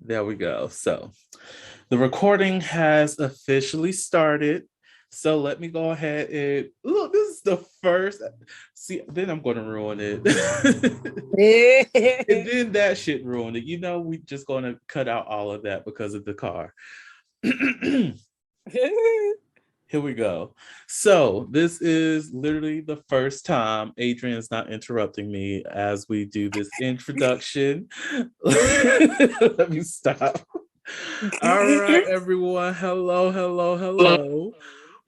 There we go. So the recording has officially started. So let me go ahead and look. This is the first. See, then I'm going to ruin it. And then that shit ruined it. We just going to cut out all of that because of the car. Here we go. So this is literally the first time Adrian's not interrupting me as we do this introduction. Let me stop. All right, everyone. Hello, hello, hello.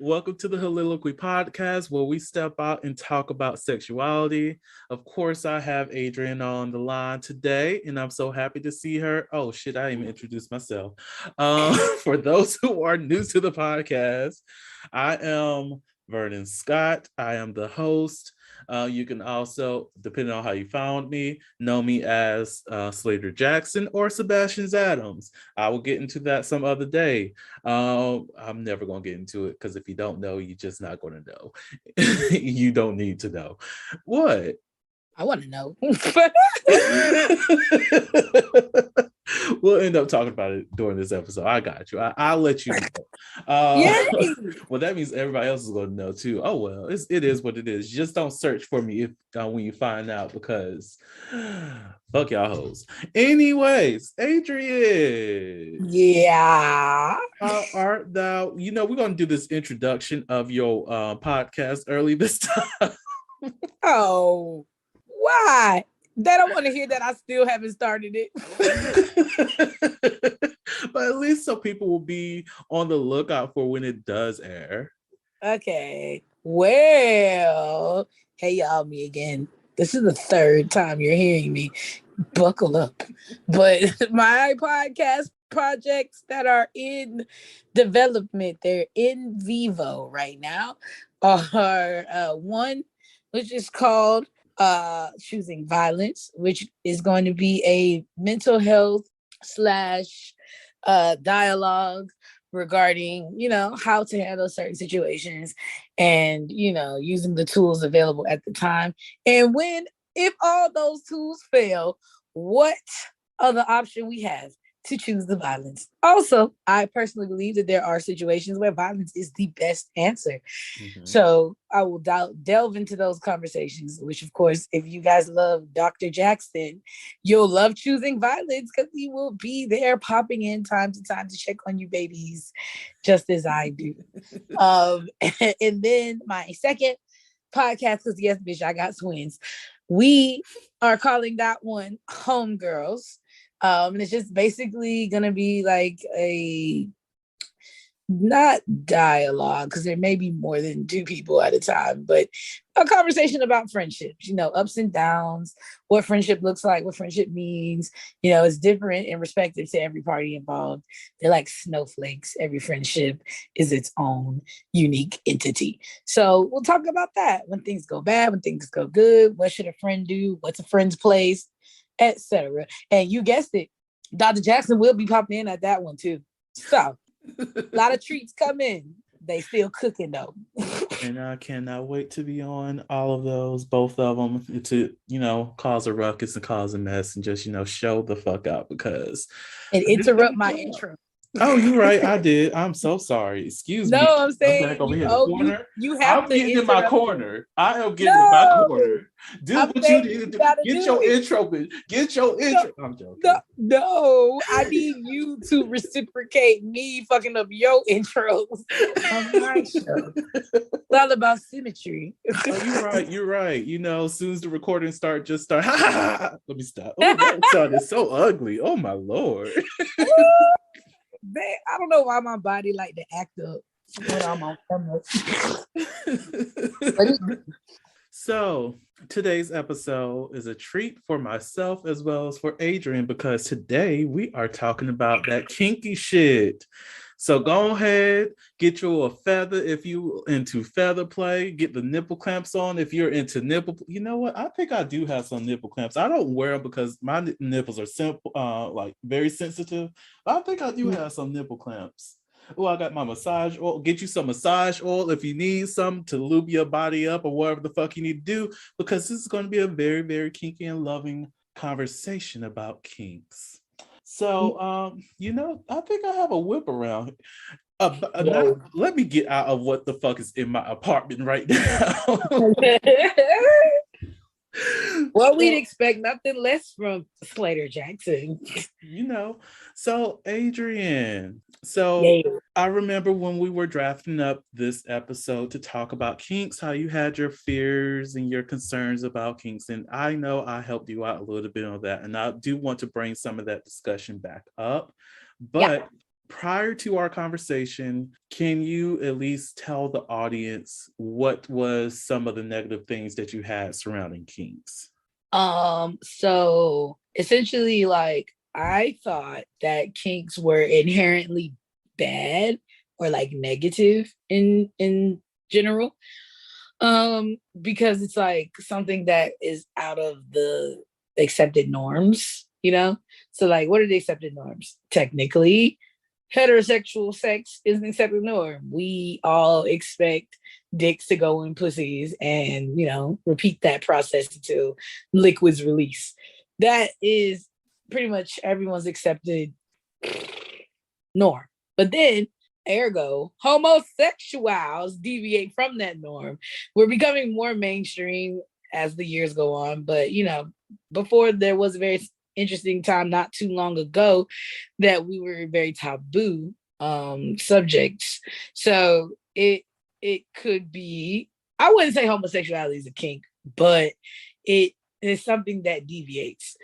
Welcome to the Soliloquy Podcast, where we step out and talk about sexuality. Of course, I have Adrian on the line today, and I'm so happy to see her. Oh, shit, I didn't even introduce myself. For those who are new to the podcast, I am Vernon Scott. I am the host. You can also, depending on how you found me, know me as Slaytor Jackson or Sebastian Adams. I will get into that some other day. I'm never going to get into it because if you don't know, you're just not going to know. You don't need to know. What? I want to know. We'll end up talking about it during this episode. I got you. I'll let you know. Well, that means everybody else is going to know too. Oh well, it is what it is. Just don't search for me if when you find out because fuck y'all hoes. Anyways, Adrian. Yeah. How art thou? We're going to do this introduction of your podcast early this time. Oh, why? They don't want to hear that I still haven't started it. But at least so people will be on the lookout for when it does air. Okay. Well, hey y'all, me again. This is the third time you're hearing me. Buckle up. But my podcast projects that are in development, they're in vivo right now, are one which is called Choosing Violence, which is going to be a mental health slash dialogue regarding how to handle certain situations and using the tools available at the time, and when if all those tools fail, what other option we have to choose the violence. Also, I personally believe that there are situations where violence is the best answer. Mm-hmm. So I will delve into those conversations, which of course, if you guys love Dr. Jackson, you'll love Choosing Violence because he will be there popping in time to time to check on you babies, just as I do. And then my second podcast, because yes, bitch, I got twins. We are calling that one Homegirls. And it's just basically gonna be like a not dialogue because there may be more than two people at a time, but a conversation about friendships, ups and downs, what friendship looks like, what friendship means. It's different and respective to every party involved. They're like snowflakes. Every friendship is its own unique entity. So we'll talk about that when things go bad, when things go good. What should a friend do? What's a friend's place? Etc. And you guessed it, Dr. Jackson will be popping in at that one too. So a lot of treats come in. They still cooking though. And I cannot wait to be on all of those, both of them, to cause a ruckus and cause a mess and just show the fuck out because and interrupt my intro. Oh, you're right. I did. I'm so sorry. Excuse me. No, I'm saying I'm back over here in the corner. You have I'm to getting in my corner. I am getting in my corner. Do what you need to do. Get your intro, bitch. Get your intro. I'm joking. No, I need you to reciprocate me fucking up your intros on my show. It's all about symmetry. Oh, you're right. As soon as the recording start. Let me stop. Oh, that sounded so ugly. Oh my Lord. I don't know why my body like to act up when I'm on camera. So today's episode is a treat for myself as well as for Adrian because today we are talking about that kinky shit. So go ahead, get you a feather if you into feather play. Get the nipple clamps on if you're into nipple. You know what? I think I do have some nipple clamps. I don't wear them because my nipples are simple, like very sensitive. But I think I do have some nipple clamps. Oh, I got my massage oil. Get you some massage oil if you need some to lube your body up or whatever the fuck you need to do, because this is going to be a very, very kinky and loving conversation about kinks. So, I think I have a whip around. Whoa. Let me get out of what the fuck is in my apartment right now. Well, we'd So, expect nothing less from Slaytor Jackson. you know, so Adrian, so Yeah. I remember when we were drafting up this episode to talk about kinks, how you had your fears and your concerns about kinks. And I know I helped you out a little bit on that. And I do want to bring some of that discussion back up. Yeah. But prior to our conversation, can you at least tell the audience what was some of the negative things that you had surrounding kinks? So essentially, like, I thought that kinks were inherently bad or like negative in general. Because it's like something that is out of the accepted norms, you know? So like what are the accepted norms? Technically, heterosexual sex is an accepted norm. We all expect dicks to go in pussies and, repeat that process until liquids release. That is pretty much everyone's accepted norm. But then, ergo, homosexuals deviate from that norm. We're becoming more mainstream as the years go on. But, before there was a very interesting time not too long ago that we were very taboo subjects. So it could be, I wouldn't say homosexuality is a kink, but it is something that deviates.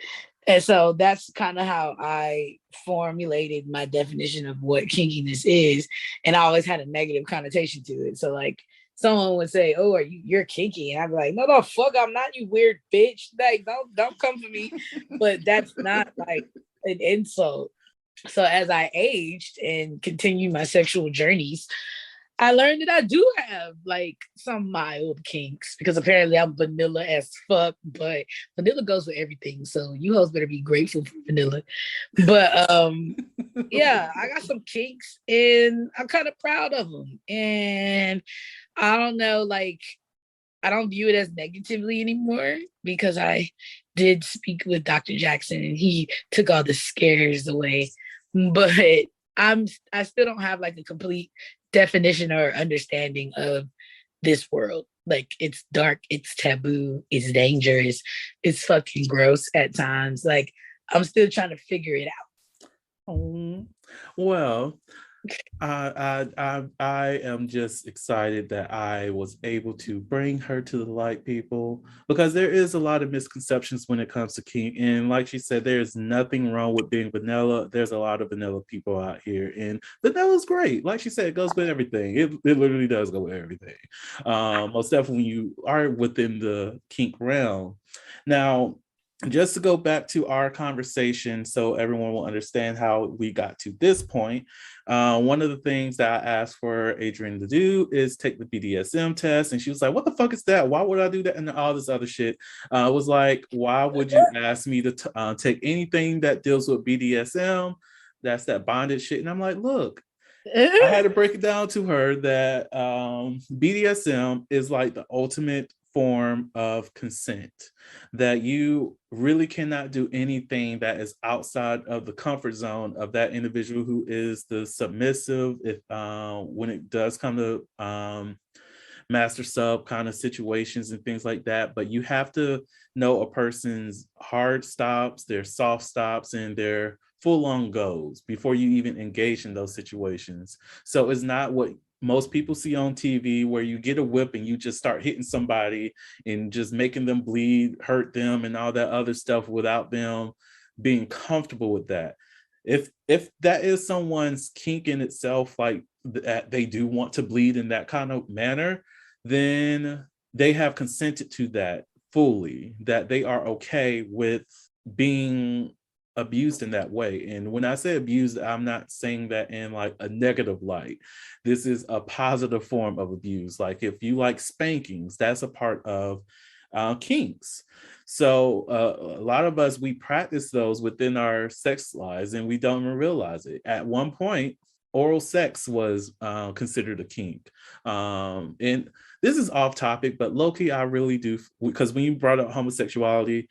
And so that's kind of how I formulated my definition of what kinkiness is. And I always had a negative connotation to it. So like someone would say, "Oh, you're kinky?" And I'd be like, "No, the fuck, I'm not, you weird bitch. Like, don't come for me." But that's not like an insult. So as I aged and continued my sexual journeys, I learned that I do have like some mild kinks because apparently I'm vanilla as fuck, but vanilla goes with everything. So you hoes better be grateful for vanilla. But yeah, I got some kinks and I'm kind of proud of them. And I don't know, like I don't view it as negatively anymore because I did speak with Dr. Jackson and he took all the scares away. But I still don't have like a complete definition or understanding of this world. Like it's dark, it's taboo, it's dangerous, it's fucking gross at times. Like I'm still trying to figure it out. Well, I am just excited that I was able to bring her to the light, people, because there is a lot of misconceptions when it comes to kink. And like she said, there's nothing wrong with being vanilla. There's a lot of vanilla people out here, and vanilla's great. Like she said, it goes with everything. It literally does go with everything. Most definitely when you are within the kink realm. Now, just to go back to our conversation so everyone will understand how we got to this point, one of the things that I asked for Adrienne to do is take the BDSM test. And she was like, "What the fuck is that? Why would I do that?" And all this other shit. I was like, "Why would you ask me to take anything that deals with BDSM? That's that bondage shit." And I'm like, "Look, I had to break it down to her that BDSM is like the ultimate form of consent, that you really cannot do anything that is outside of the comfort zone of that individual who is the submissive. If when it does come to master sub kind of situations and things like that, but you have to know a person's hard stops, their soft stops, and their full on goes before you even engage in those situations. So it's not what most people see on TV where you get a whip and you just start hitting somebody and just making them bleed, hurt them, and all that other stuff without them being comfortable with that. If that is someone's kink in itself, like that they do want to bleed in that kind of manner, then they have consented to that fully, that they are okay with being abused in that way. And when I say abused, I'm not saying that in like a negative light. This is a positive form of abuse. Like if you like spankings, that's a part of kinks. So a lot of us, we practice those within our sex lives and we don't even realize it. At one point, oral sex was considered a kink. And this is off topic, but low-key, I really do, because when you brought up homosexuality,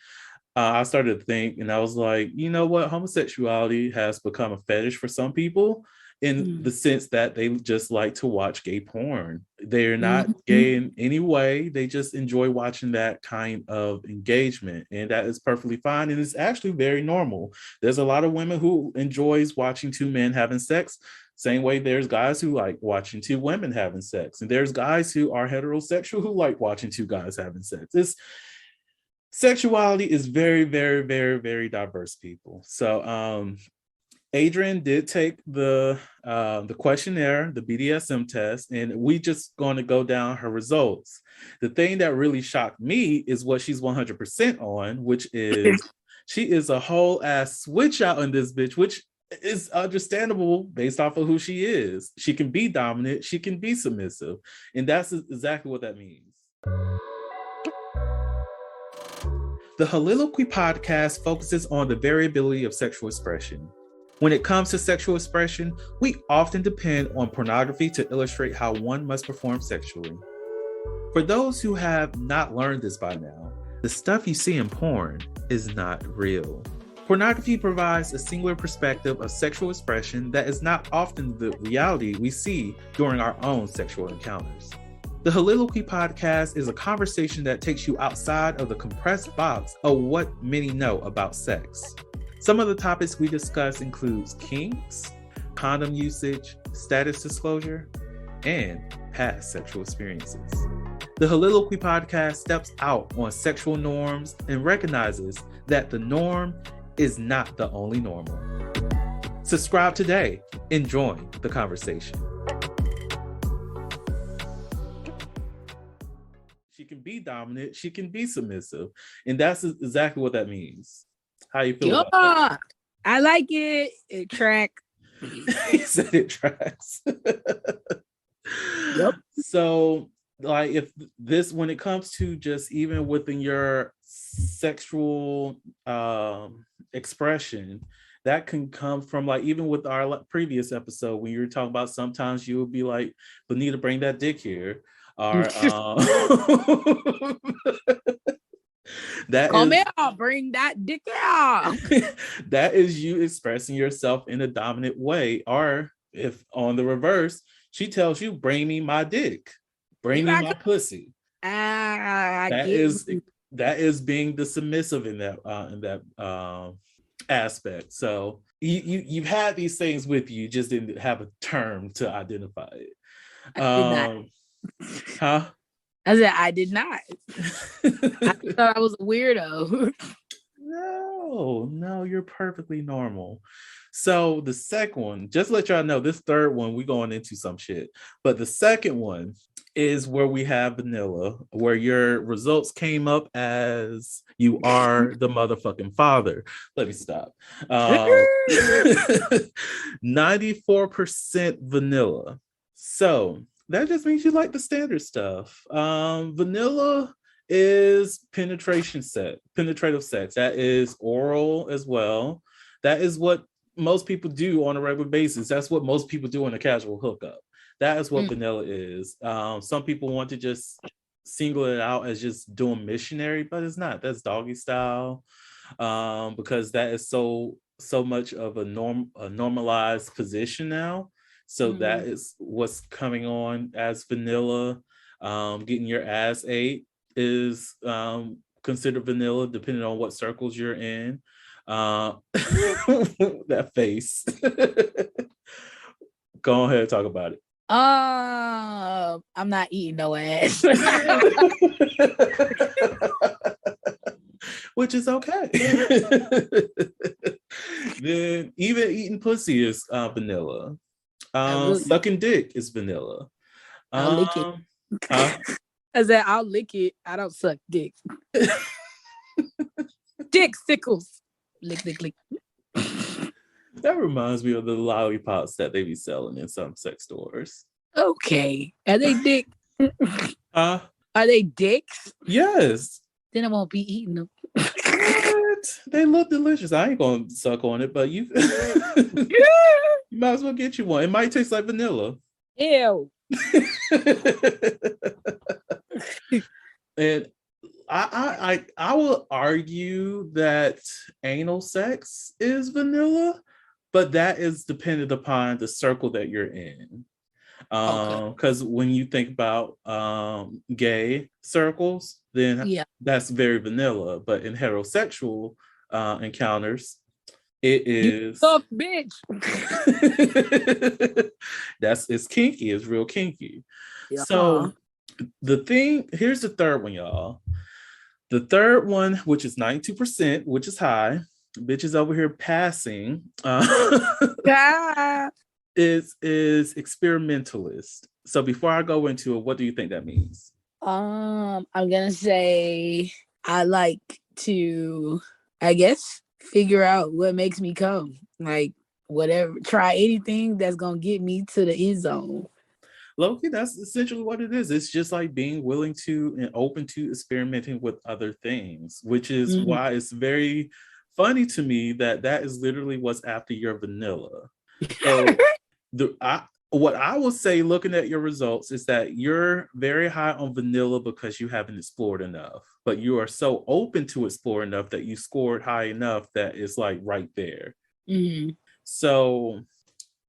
I started to think, and I was like, you know what? Homosexuality has become a fetish for some people in the sense that they just like to watch gay porn. They're not gay in any way. They just enjoy watching that kind of engagement. And that is perfectly fine. And it's actually very normal. There's a lot of women who enjoys watching two men having sex. Same way there's guys who like watching two women having sex. And there's guys who are heterosexual who like watching two guys having sex. Sexuality is very, very, very, very diverse, people. So Adrian did take the questionnaire, the BDSM test, and we just going to go down her results. The thing that really shocked me is what she's 100% on, which is she is a whole ass switch out on this bitch, which is understandable based off of who she is. She can be dominant, she can be submissive, and that's exactly what that means. The Soliloquy podcast focuses on the variability of sexual expression. When it comes to sexual expression, we often depend on pornography to illustrate how one must perform sexually. For those who have not learned this by now, the stuff you see in porn is not real. Pornography provides a singular perspective of sexual expression that is not often the reality we see during our own sexual encounters. The Soliloquy podcast is a conversation that takes you outside of the compressed box of what many know about sex. Some of the topics we discuss includes kinks, condom usage, status disclosure, and past sexual experiences. The Soliloquy podcast steps out on sexual norms and recognizes that the norm is not the only normal. Subscribe today and join the conversation. She can be dominant, she can be submissive, and that's exactly what that means. How you feel about that? I like it. It tracks. He said it tracks. Yep. So, like, if this, when it comes to just even within your sexual expression, that can come from, like, even with our previous episode when you were talking about sometimes you would be like, Benita, bring that dick here. Or that come is, here, bring that dick out. That is you expressing yourself in a dominant way. Or if on the reverse, she tells you, bring me my dick, bring me my pussy. That is being the submissive in that aspect. So you've had these things with you, just didn't have a term to identify it. Huh? I said I did not. I thought I was a weirdo. No, you're perfectly normal. So the second one, just to let y'all know, this third one, we're going into some shit. But the second one is where we have vanilla, where your results came up as you are the motherfucking father. Let me stop. 94% vanilla. So that just means you like the standard stuff. Vanilla is penetrative sex. That is oral as well. That is what most people do on a regular basis. That's what most people do in a casual hookup. That is what vanilla is. Some people want to just single it out as just doing missionary, but it's not. That's doggy style, because that is so much of a normalized position now. So that is what's coming on as vanilla. Getting your ass ate is considered vanilla, depending on what circles you're in. That face. Go ahead and talk about it. I'm not eating no ass. Which is okay. Then even eating pussy is vanilla. Sucking dick is vanilla. I'll lick it. I said I'll lick it. I don't suck dick. Dick sickles. Lick, lick, lick. That reminds me of the lollipops that they be selling in some sex stores. Okay. Are they dick? Are they dicks? Yes. Then I won't be eating them. What? They look delicious. I ain't gonna suck on it, but you you might as well get you one. It might taste like vanilla. Ew. And I will argue that anal sex is vanilla, but that is dependent upon the circle that you're in. Okay. Because when you think about gay circles, then Yeah. that's very vanilla. But in heterosexual encounters, it You is tough bitch. it's kinky, it's real kinky. Yeah. So here's the third one, y'all. The third one, which is 92%, which is high, bitches over here passing, Yeah. is experimentalist. So before I go into it, what do you think that means? I'm gonna say I like to, I guess, figure out what makes me come. Like whatever, try anything that's gonna get me to the end zone. Loki, that's essentially what it is. It's just like being willing to and open to experimenting with other things, which is Mhm. why it's very funny to me that that is literally what's after your vanilla. So what I will say, looking at your results, is that you're very high on vanilla because you haven't explored enough, but you are so open to explore enough that you scored high enough that it's like right there. Mhm. So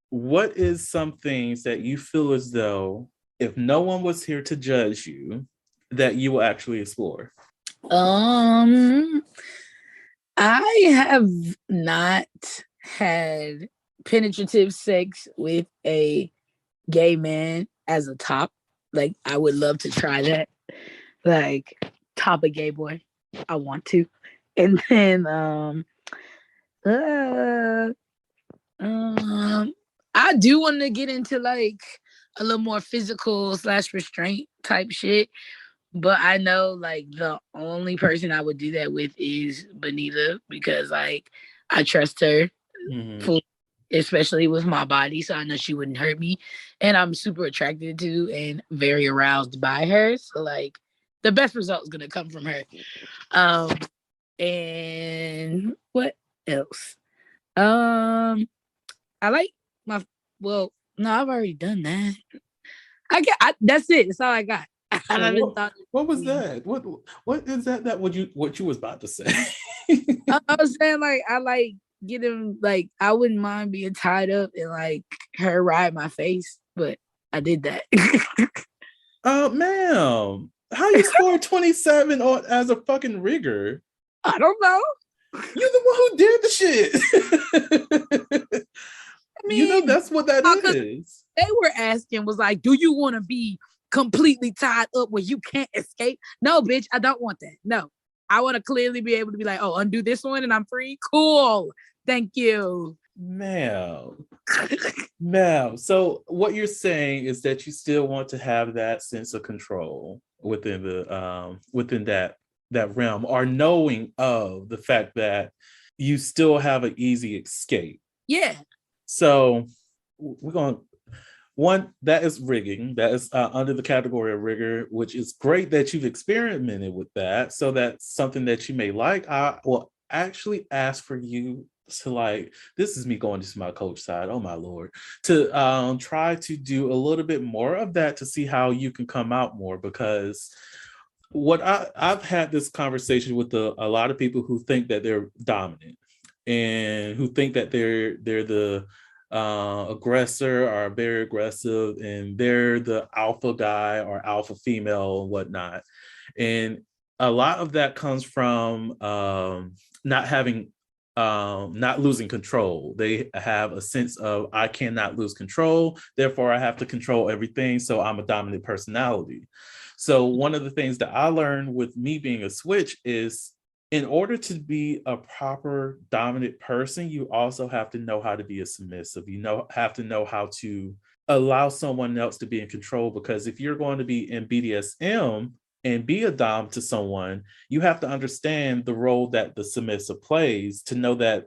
what is some things that you feel as though if no one was here to judge you, that you will actually explore? Um, I have not had penetrative sex with a gay man as a top. Like, I would love to try that. Like, top a gay boy. I want to. And then, uh, um, I do want to get into like a little more physical slash restraint type shit. But I know like the only person I would do that with is Benita because like I trust her Mm-hmm. full, especially with my body, so I know she wouldn't hurt me. And I'm super attracted to and very aroused by her. So like the best result is gonna come from her. Um and what else? Um I like my well, no, I've already done that. That's it. That's all I got. I haven't What thought. what was that? What is that what you was about to say? I was saying like I like getting like I wouldn't mind being tied up and like her ride my face, but I did that. Ma'am, how you scored 27 on as a fucking rigger? I don't know. You the one who did the shit. I You know mean, that's what that because is. they were asking was like, do you want to be completely tied up where you can't escape? No, bitch, I don't want that. No, I want to clearly be able to be like, oh, undo this one and I'm free. Cool. Thank you. Ma'am. Ma'am. So what you're saying is that you still want to have that sense of control within the within that realm, or knowing of the fact that you still have an easy escape. Yeah. So we're going to one that is rigging, that is under the category of rigor, which is great that you've experimented with that, so that's something that you may like. I will actually ask for you to, like, this is me going to my coach side, oh my lord, to try to do a little bit more of that to see how you can come out more, because I've had this conversation with a lot of people who think that they're dominant and who think that they're the aggressor or very aggressive and they're the alpha guy or alpha female and whatnot. And a lot of that comes from not having not losing control. They have a sense of I cannot lose control, therefore I have to control everything, so I'm a dominant personality. So one of the things that I learned with me being a switch is in order to be a proper dominant person, you also have to know how to be a submissive. Have to know how to allow someone else to be in control, because if you're going to be in BDSM and be a dom to someone, you have to understand the role that the submissive plays to know that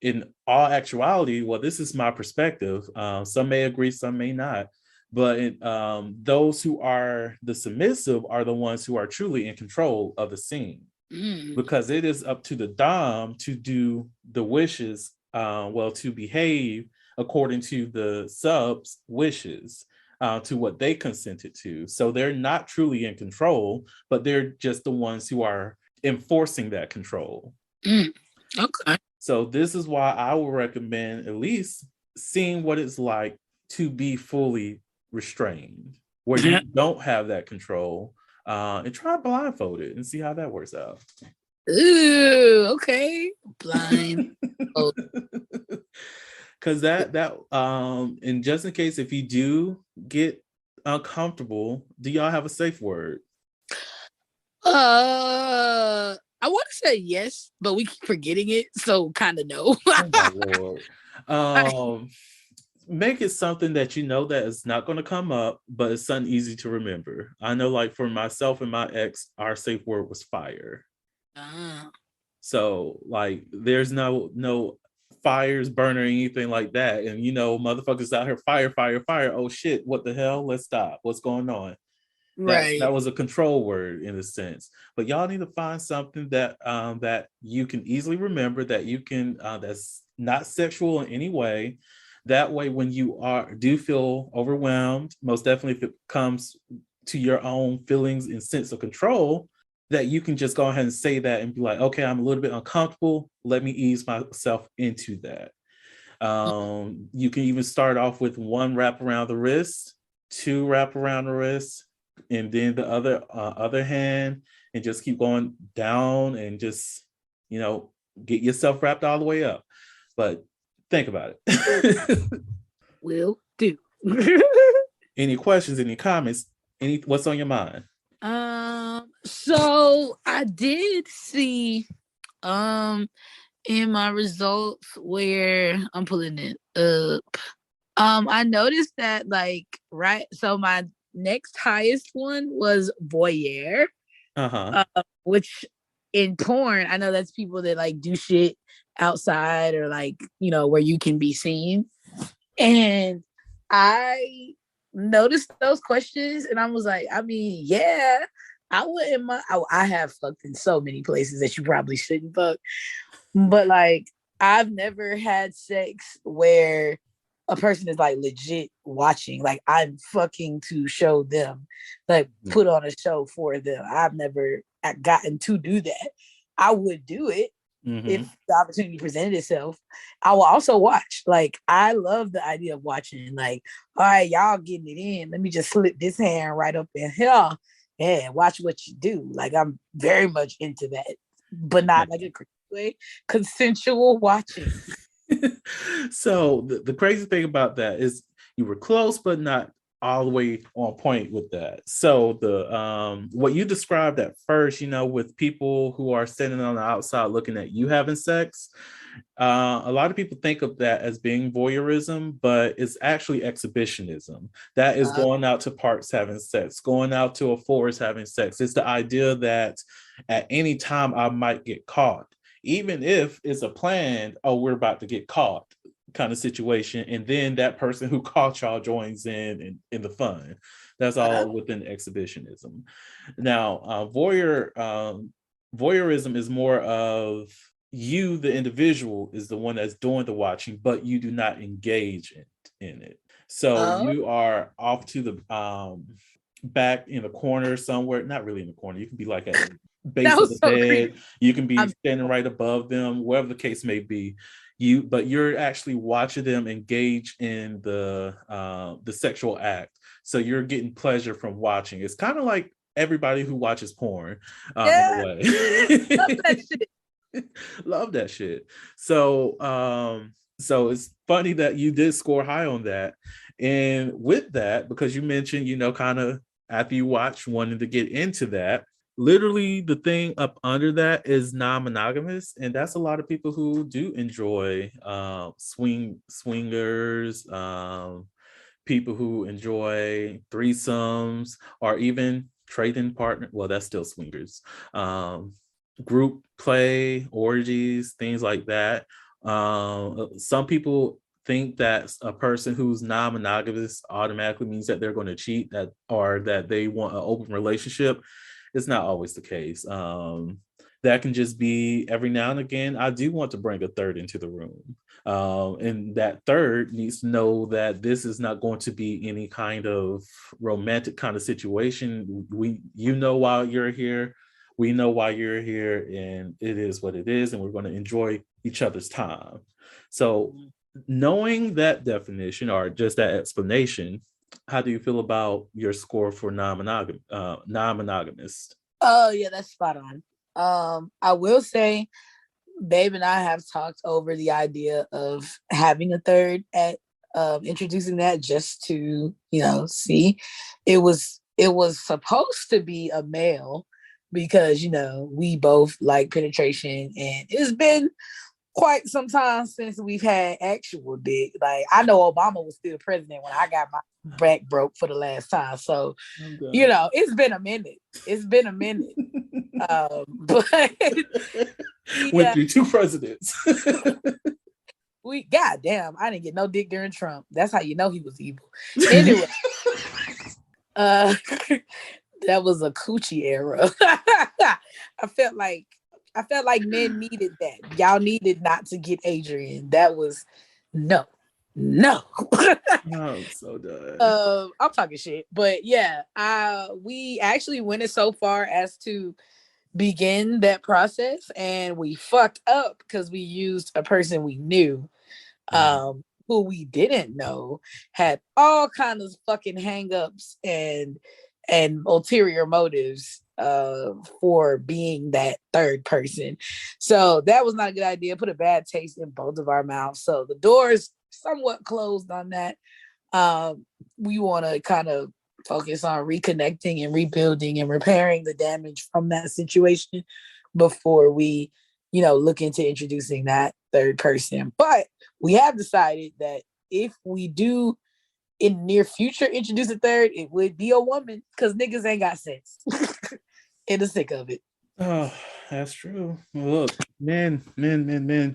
in all actuality, well, this is my perspective. Some may agree, some may not. But those who are the submissive are the ones who are truly in control of the scene, because it is up to the dom to do the wishes, well, to behave according to the sub's wishes. to what they consented to. So they're not truly in control, but they're just the ones who are enforcing that control. Okay. So this is why I would recommend at least seeing what it's like to be fully restrained, where you don't have that control, and try blindfolded and see how that works out. Ooh, okay. Blind. Because that and just in case if you do get uncomfortable, do y'all have a safe word? I want to say yes, but we keep forgetting it, so kind of no. Oh my lord. Make it something that you know that is not going to come up, but it's something easy to remember. I know, like for myself and my ex, our safe word was fire. So like there's no fires burning or anything like that. And motherfuckers out here, fire, fire, fire. Oh shit, what the hell? Let's stop. What's going on? Right. That was a control word in a sense. But y'all need to find something that that you can easily remember, that you can that's not sexual in any way. That way, when you do feel overwhelmed, most definitely if it comes to your own feelings and sense of control, that you can just go ahead and say that and be like, okay, I'm a little bit uncomfortable. Let me ease myself into that. You can even start off with 1 wrap around the wrist, 2 wrap around the wrist, and then the other hand, and just keep going down and just get yourself wrapped all the way up. But think about it. Will do. Any questions, any comments, what's on your mind? So I did see in my results where I'm pulling it up. I noticed that so my next highest one was voyeur. Which in porn, I know that's people that like do shit outside or where you can be seen. And I noticed those questions and I was like, I mean, yeah, I wouldn't mind. I have fucked in so many places that you probably shouldn't fuck. But I've never had sex where a person is like legit watching. Like I'm fucking to show them, put on a show for them. I've never gotten to do that. I would do it if the opportunity presented itself. I will also watch. I love the idea of watching. All right, y'all getting it in. Let me just slip this hand right up in here. Yeah, watch what you do. I'm very much into that, but not like a crazy way. Consensual watching. So the crazy thing about that is you were close, but not all the way on point with that. So the what you described at first, with people who are standing on the outside looking at you having sex, a lot of people think of that as being voyeurism, but it's actually exhibitionism. That is going out to parks having sex, going out to a forest having sex. It's the idea that at any time I might get caught, even if it's a planned, oh, we're about to get caught kind of situation, and then that person who caught y'all joins in the fun. That's all within exhibitionism. Now, voyeurism is more of you, the individual, is the one that's doing the watching, but you do not engage in it. So you are off to the back in the corner somewhere, not really in the corner. You can be like at the base of the bed. Creepy. You can be standing right above them, wherever the case may be. But you're actually watching them engage in the sexual act. So you're getting pleasure from watching. It's kind of like everybody who watches porn in a way. Love that shit. Love that shit. So it's funny that you did score high on that. And with that, because you mentioned, kind of after you watch wanting to get into that, literally the thing up under that is non-monogamous, and that's a lot of people who do enjoy swingers, people who enjoy threesomes, or even trading partner. Well, that's still swingers. Group play, orgies, things like that. Some people think that a person who's non-monogamous automatically means that they're going to cheat, or that they want an open relationship. It's not always the case. that can just be every now and again, I do want to bring a third into the room. And that third needs to know that this is not going to be any kind of romantic kind of situation. You know why you're here. We know why you're here, and it is what it is, and we're going to enjoy each other's time. So, knowing that definition or just that explanation, how do you feel about your score for non-monogamous? Oh yeah, that's spot on. I will say, Babe and I have talked over the idea of having a third at introducing that just to, see. It was supposed to be a male because, we both like penetration, and it's been quite some time since we've had actual dick. Like, I know Obama was still president when I got my back broke for the last time. So, it's been a minute. It's been a minute. But Went yeah, through two presidents. goddamn, I didn't get no dick during Trump. That's how you know he was evil. Anyway, uh, that was a coochie era. I felt like men needed that. Y'all needed not to get Adrian. That was no. I'm so done. I'm talking shit, but yeah, we actually went it so far as to begin that process, and we fucked up because we used a person we knew, who we didn't know had all kinds of fucking hangups and ulterior motives for being that third person. So that was not a good idea. Put a bad taste in both of our mouths. So the door is somewhat closed on that. We want to kind of focus on reconnecting and rebuilding and repairing the damage from that situation before we, look into introducing that third person. But we have decided that if we do in the near future introduce a third, it would be a woman because niggas ain't got sense. In the sick of it. Oh, that's true. Look, men,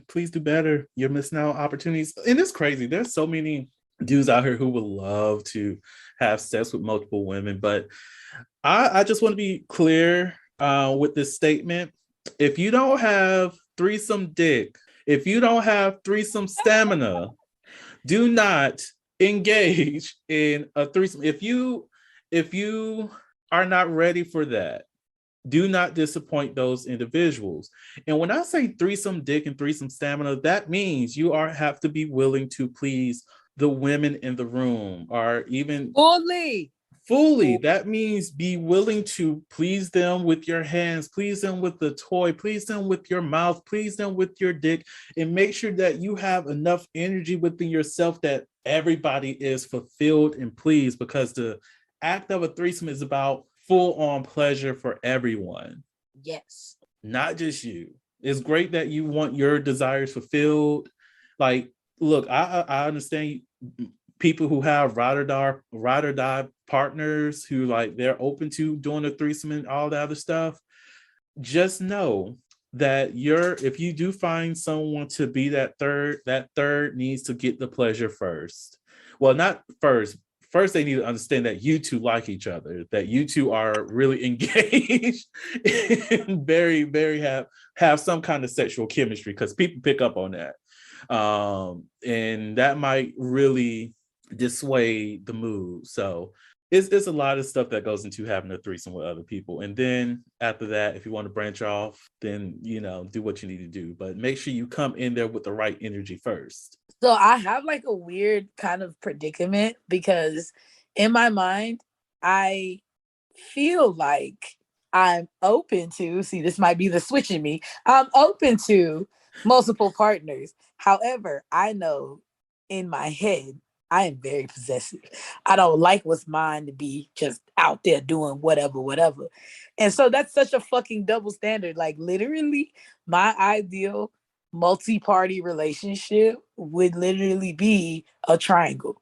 please do better. You're missing out opportunities. And it's crazy. There's so many dudes out here who would love to have sex with multiple women. But I just want to be clear with this statement. If you don't have threesome dick, if you don't have threesome stamina, do not engage in a threesome. If you are not ready for that, do not disappoint those individuals. And when I say threesome dick and threesome stamina, that means you have to be willing to please the women in the room, or even fully. That means be willing to please them with your hands, please them with the toy, please them with your mouth, please them with your dick, and make sure that you have enough energy within yourself that everybody is fulfilled and pleased, because the act of a threesome is about full-on pleasure for everyone. Yes. Not just you. It's great that you want your desires fulfilled. Like, look, I understand people who have ride or die partners who, like, they're open to doing a threesome and all that other stuff. Just know that if you do find someone to be that third needs to get the pleasure first. Well, not first. First, they need to understand that you two like each other, that you two are really engaged and very, very have some kind of sexual chemistry, because people pick up on that. And that might really dissuade the mood. So it's a lot of stuff that goes into having a threesome with other people. And then after that, if you want to branch off, then, do what you need to do. But make sure you come in there with the right energy first. So I have like a weird kind of predicament, because in my mind, I feel like I'm open to, see, this might be the switch in me. I'm open to multiple partners. However, I know in my head, I am very possessive. I don't like what's mine to be just out there doing whatever. And so that's such a fucking double standard. Like, literally, my ideal multi-party relationship would literally be a triangle,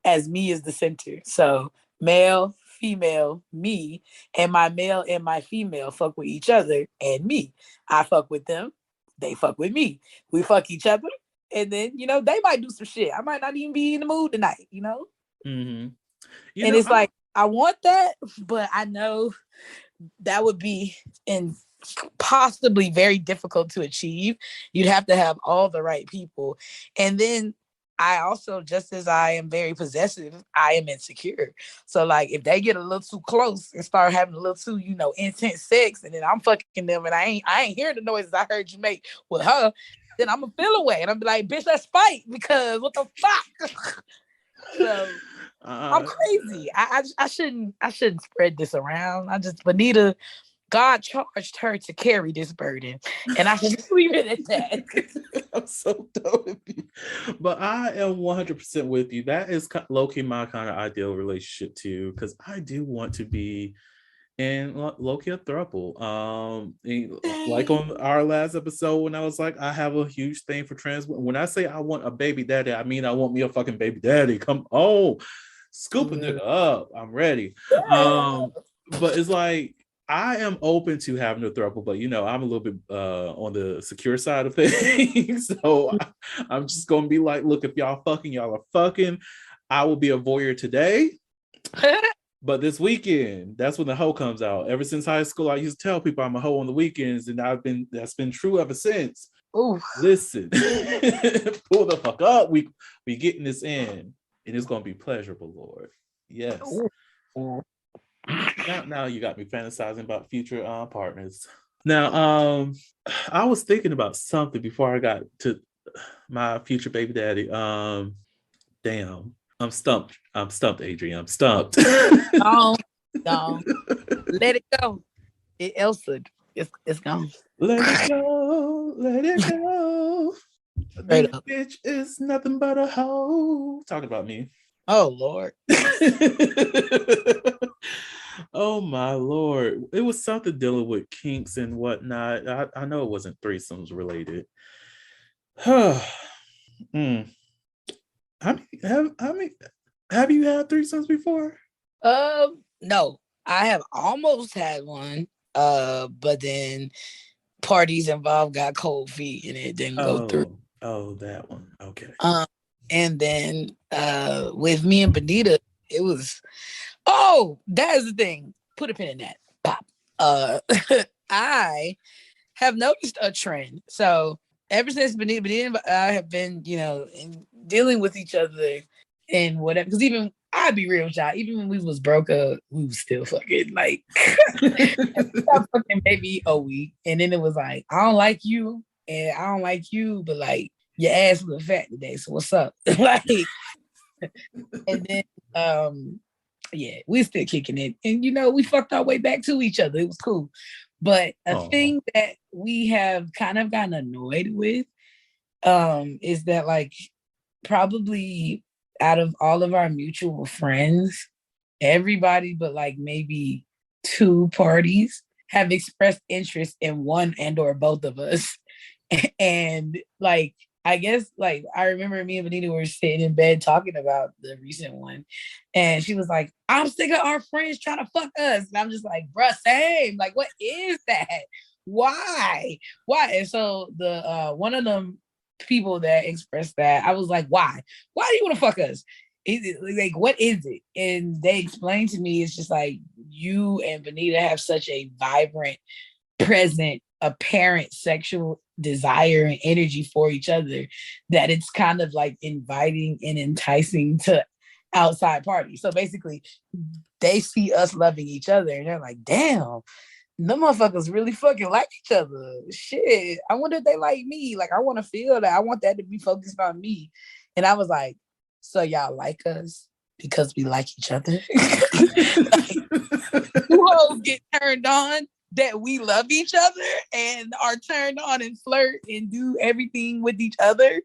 as me as the center. So male, female, me, and my male and my female fuck with each other, and me. I fuck with them, they fuck with me. We fuck each other, and then, they might do some shit. I might not even be in the mood tonight, Mm-hmm. It's like, I want that, but I know that would be in possibly very difficult to achieve. You'd have to have all the right people. And then I also, just as I am very possessive, I am insecure. So like if they get a little too close and start having a little too, intense sex, and then I'm fucking them and I ain't hearing the noises I heard you make with her, then I'm gonna feel away. And I'm be like, bitch, let's fight, because what the fuck? So I'm crazy. I shouldn't spread this around. Benita, God charged her to carry this burden, and I should leave it at that. I'm so done with you, but I am 100% with you. That is low-key my kind of ideal relationship too, because I do want to be in low-key a throuple. Like on our last episode, when I was like, I have a huge thing for trans. When I say I want a baby daddy, I mean I want me a fucking baby daddy. Come on, scoop a nigga up. I'm ready. But it's like, I am open to having a throuple, but I'm a little bit on the secure side of things. So I'm just gonna be like, look, if y'all are fucking. I will be a voyeur today. But this weekend, that's when the hoe comes out. Ever since high school, I used to tell people I'm a hoe on the weekends, and that's been true ever since. Ooh. Listen, pull the fuck up. We getting this in, and it's gonna be pleasurable, Lord. Yes. Ooh. Now you got me fantasizing about future partners. Now, I was thinking about something before I got to my future baby daddy. Damn, I'm stumped, Adrian. I'm stumped. Don't let it go. Elsa, it's gone. Let it go. This bitch is nothing but a hoe. Talking about me. Oh Lord. Oh my Lord. It was something dealing with kinks and whatnot. I know it wasn't threesomes related. Have you had threesomes before? No. I have almost had one. But then parties involved got cold feet and it didn't go through. Oh, that one. Okay. And then with me and Benita, it was that is the thing. Put a pin in that. Pop. I have noticed a trend. So ever since Benita and I have been, dealing with each other and whatever, because even I'd be real with y'all, even when we was broke up, we was still fucking like fucking maybe a week. And then it was like, I don't like you and I don't like you, but like your ass look fat today. So what's up? Like, and then we still kicking it. And we fucked our way back to each other. It was cool. But a thing that we have kind of gotten annoyed with is that like probably out of all of our mutual friends, everybody but like maybe 2 parties have expressed interest in one and or both of us. And like, I guess like I remember me and Benita were sitting in bed talking about the recent one, and she was like, I'm sick of our friends trying to fuck us. And I'm just like, bruh, same. Like, what is that? Why? And so the one of them people that expressed that, I was like, why do you want to fuck us? Is it like, what is it? And they explained to me, it's just like you and Benita have such a vibrant, present, apparent sexual desire and energy for each other that it's kind of like inviting and enticing to outside parties. So basically they see us loving each other and they're like, damn, them motherfuckers really fucking like each other. Shit, I wonder if they like me. Like, I want to feel that. I want that to be focused on me. And I was like, so y'all like us because we like each other? You hoes get turned on that we love each other and are turned on and flirt and do everything with each other.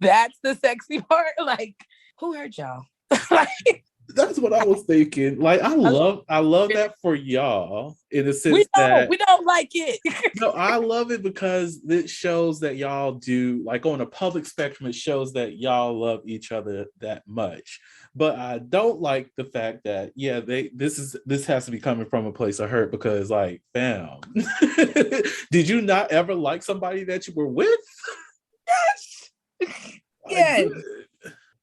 That's the sexy part. Like, who hurt y'all? Like, that's what I was thinking. Like, I love that for y'all in the sense that we don't like it. No, I love it because it shows that y'all do, like, on a public spectrum, it shows that y'all love each other that much. But I don't like the fact that, this has to be coming from a place of hurt because, like, fam, did you not ever like somebody that you were with? Yes.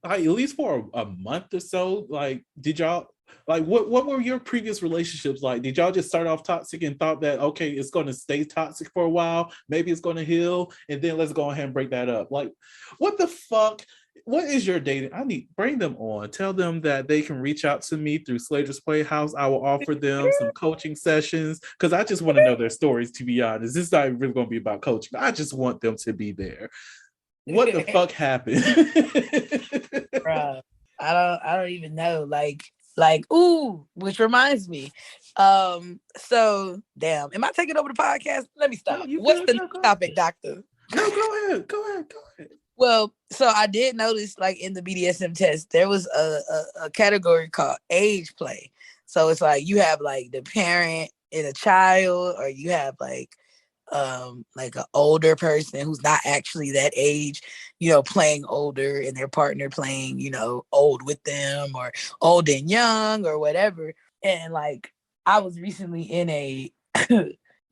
Like, at least for a month or so, like, did y'all Like, what were your previous relationships like? Did y'all just start off toxic and thought that, okay, it's going to stay toxic for a while, maybe it's going to heal, and then let's go ahead and break that up? Like, what the fuck? What is your dating? I need bring them on. Tell them that they can reach out to me through Slaytor's Playhouse. I will offer them some coaching sessions because I just want to know their stories. To be honest, this is not really going to be about coaching. I just want them to be there. What the fuck happened? Bruh, I don't even know. Ooh, which reminds me. So damn, am I taking over the podcast? Let me No, stop. you What's good. the No, go topic, ahead. doctor? No, go ahead. Go ahead. Go ahead. Well, so I did notice, like in the BDSM test, there was a category called age play. So it's like you have like the parent and a child, or you have like an older person who's not actually that age, playing older, and their partner playing, old with them, or old and young, or whatever. And like I was recently in a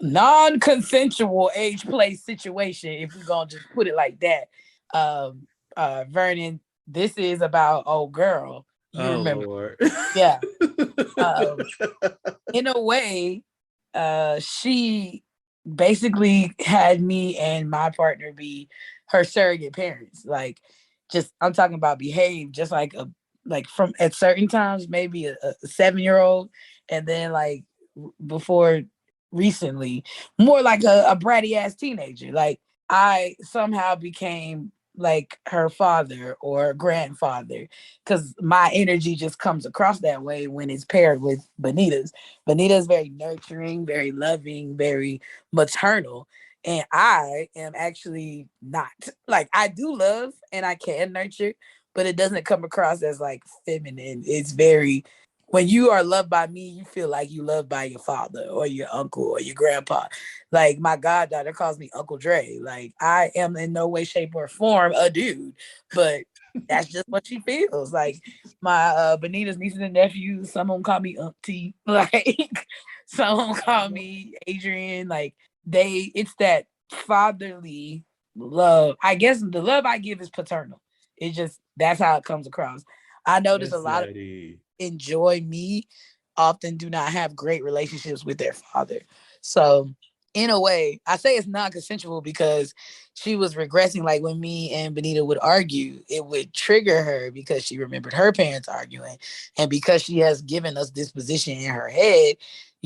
non-consensual age play situation, if we're gonna just put it like that. Vernon, this is about old girl. You Oh remember? Lord. Yeah. Um, in a way, she basically had me and my partner be her surrogate parents. Like, just I'm talking about behave just like from at certain times, maybe a 7-year-old, and then like before recently, more like a bratty ass teenager. Like I somehow became like her father or grandfather, because my energy just comes across that way when it's paired with Benita's. Benita is very nurturing, very loving, very maternal. And I am actually not. Like, I do love and I can nurture, but it doesn't come across as like feminine. It's very, when you are loved by me, you feel like you loved by your father or your uncle or your grandpa. Like my goddaughter calls me Uncle Dre. Like I am in no way, shape, or form a dude, but that's just what she feels. Like my Benita's nieces and nephews, some of them call me Auntie. Like some of them call me Adrian. Like it's that fatherly love. I guess the love I give is paternal. It just, that's how it comes across. I notice a Yes, lot of Zaddy. enjoy me often do not have great relationships with their father. So in a way, I say it's non-consensual because she was regressing. Like when me and Benita would argue, it would trigger her because she remembered her parents arguing. And because she has given us this position in her head,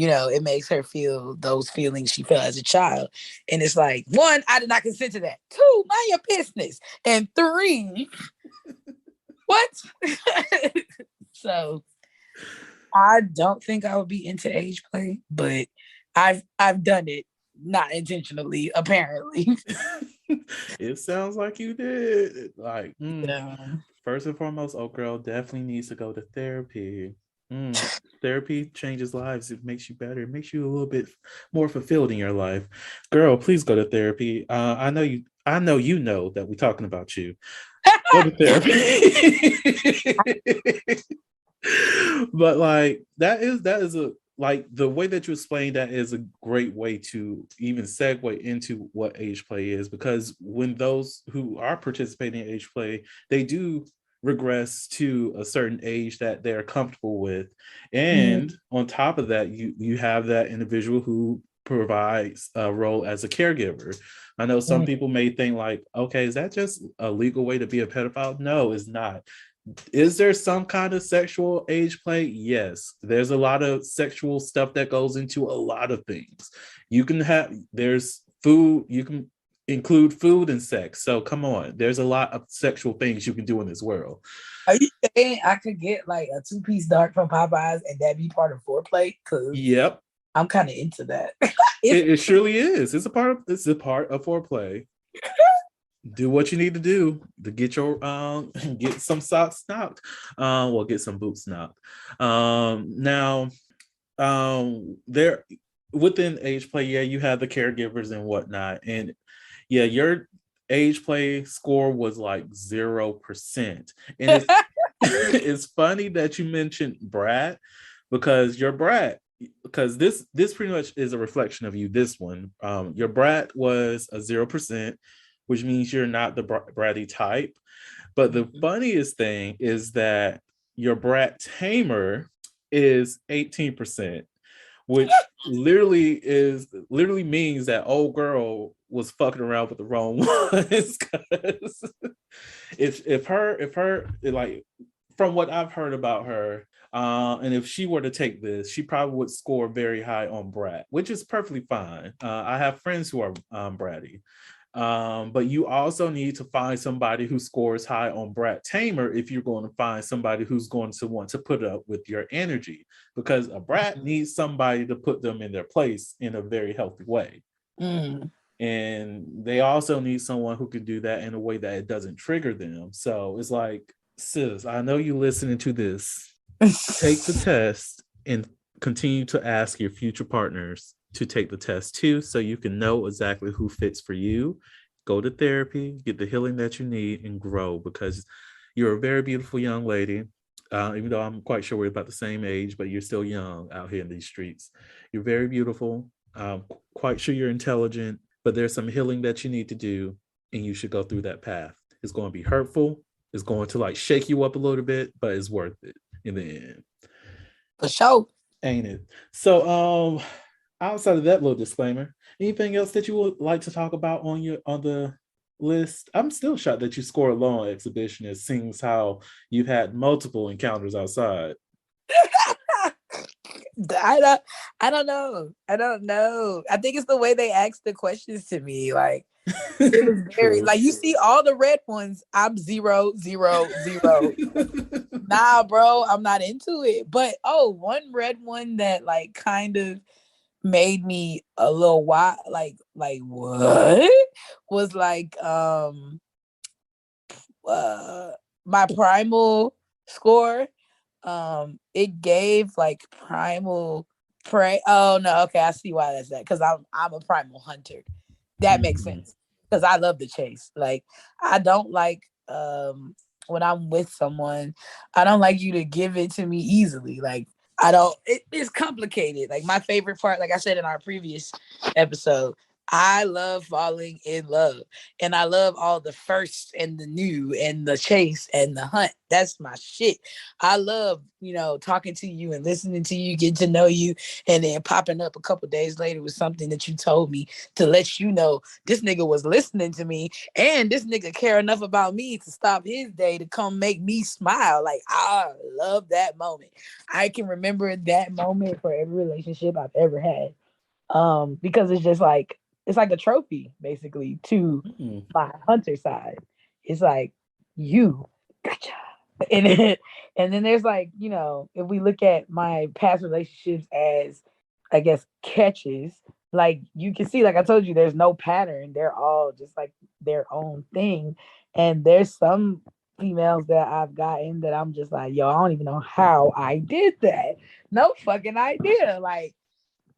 it makes her feel those feelings she felt as a child. And it's like, one, I did not consent to that. Two, mind your business. And three, what? So I don't think I would be into age play, but I've done it not intentionally, apparently. It sounds like you did. Like, Yeah. first and foremost, old girl definitely needs to go to therapy. Therapy changes lives. It makes you better. It makes you a little bit more fulfilled in your life. Girl, please go to therapy. I know you. I know you know that we're talking about you. Go to therapy. But like that is a like the way that you explain that is a great way to even segue into what age play is, because when those who are participating in age play, they do regress to a certain age that they're comfortable with, Mhm. and on top of that you have that individual who provides a role as a caregiver. I know some people may think like, okay, is that just a legal way to be a pedophile? No, it's not. Is there some kind of sexual age play? Yes. There's a lot of sexual stuff that goes into a lot of things. There's food, you can include food and sex. So come on, there's a lot of sexual things you can do in this world. Are you saying I could get like a 2-piece dart from Popeyes and that be part of foreplay? Because Yep. I'm kind of into that. It surely is. It's a part of foreplay. Do what you need to do to get your get some socks knocked. Well, get some boots knocked. Now there within age play, yeah, you have the caregivers and whatnot, and yeah, your age play score was like 0%. And it's it's funny that you mentioned brat, because your brat, because this pretty much is a reflection of you. This one, your brat was a 0%, which means you're not the bratty type. But the funniest thing is that your brat tamer is 18%, which literally means that old girl was fucking around with the wrong ones. Because if her like, from what I've heard about her, and if she were to take this, she probably would score very high on brat, which is perfectly fine. I have friends who are bratty. But you also need to find somebody who scores high on brat tamer if you're going to find somebody who's going to want to put up with your energy, because a brat needs somebody to put them in their place in a very healthy way. And they also need someone who can do that in a way that it doesn't trigger them. So it's like, sis, I know you listening to this. Take the test and continue to ask your future partners to take the test too, so you can know exactly who fits for you. Go to therapy, get the healing that you need, and grow, because you're a very beautiful young lady. Even though I'm quite sure we're about the same age, but you're still young out here in these streets. You're very beautiful. Quite sure you're intelligent, but there's some healing that you need to do, and you should go through that path. It's going to be hurtful. It's going to like shake you up a little bit, but it's worth it in the end. For sure. Ain't it? So outside of that little disclaimer, anything else that you would like to talk about on the list? I'm still shocked that you score low on exhibitionist, seeing how you've had multiple encounters outside. I don't know. I think it's the way they ask the questions to me. Like, it was very like, you see all the red ones. I'm 0, 0, 0. Nah, bro, I'm not into it. But one red one that like kind of made me a little wild, like what was like my primal score. It gave like primal prey. Oh no, okay, I see why that's that, because I'm a primal hunter. That makes sense, because I love the chase. Like, I don't like when I'm with someone, I don't like you to give it to me easily. Like, I don't, it's complicated. Like, my favorite part, like I said in our previous episode, I love falling in love, and I love all the first and the new and the chase and the hunt. That's my shit. I love, talking to you and listening to you, getting to know you, and then popping up a couple days later with something that you told me to let you know this nigga was listening to me, and this nigga care enough about me to stop his day to come make me smile. Like, I love that moment. I can remember that moment for every relationship I've ever had. Because it's just like, it's like a trophy basically to my hunter side. It's like, you gotcha. And then there's like, if we look at my past relationships as, I guess, catches, like, you can see, like I told you, there's no pattern. They're all just like their own thing. And there's some females that I've gotten that I'm just like, yo, I don't even know how I did that. No fucking idea. Like,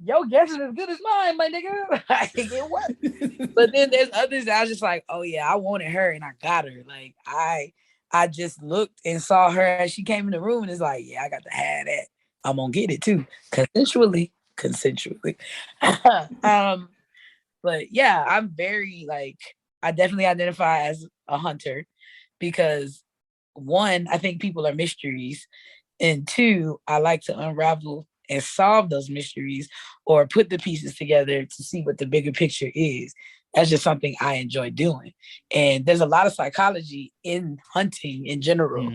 your guess is as good as mine, my nigga. Like, it worked. But then there's others that I was just like, oh yeah, I wanted her and I got her. Like, I just looked and saw her as she came in the room, and it's like, yeah, I got to have that. I'm gonna get it too. Consensually. But yeah, I'm very like, I definitely identify as a hunter, because one, I think people are mysteries. And two, I like to unravel and solve those mysteries, or put the pieces together to see what the bigger picture is. That's just something I enjoy doing. And there's a lot of psychology in hunting in general.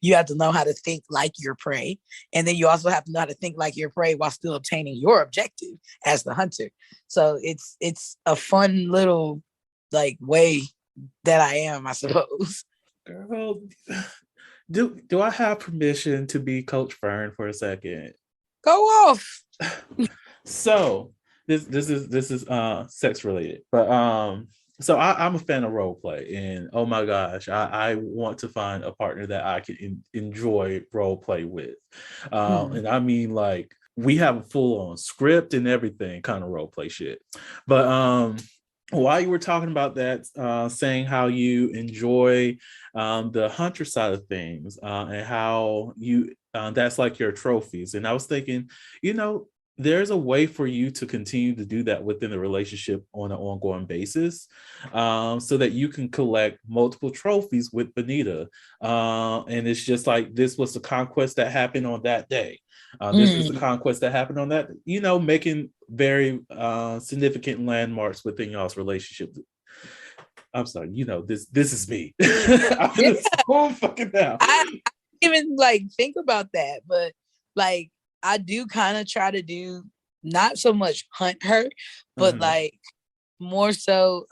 You have to know how to think like your prey. And then you also have to know how to think like your prey while still obtaining your objective as the hunter. So it's a fun little like way that I am, I suppose. Girl, do I have permission to be Coach Fern for a second? Go off. So this is sex related, but so I'm a fan of role play, and oh my gosh, I want to find a partner that I can enjoy role play with, and I mean, like, we have a full on script and everything kind of role play shit. But while you were talking about that, saying how you enjoy the hunter side of things, and how you that's like your trophies, and I was thinking, there's a way for you to continue to do that within the relationship on an ongoing basis, so that you can collect multiple trophies with Benita. And it's just like, this was the conquest that happened on that day. This was the conquest that happened on that, making very significant landmarks within y'all's relationship. I'm sorry, this is me. I'm Yeah. so fucking down. I even like think about that, but like I do kind of try to do not so much hunt her, but like more so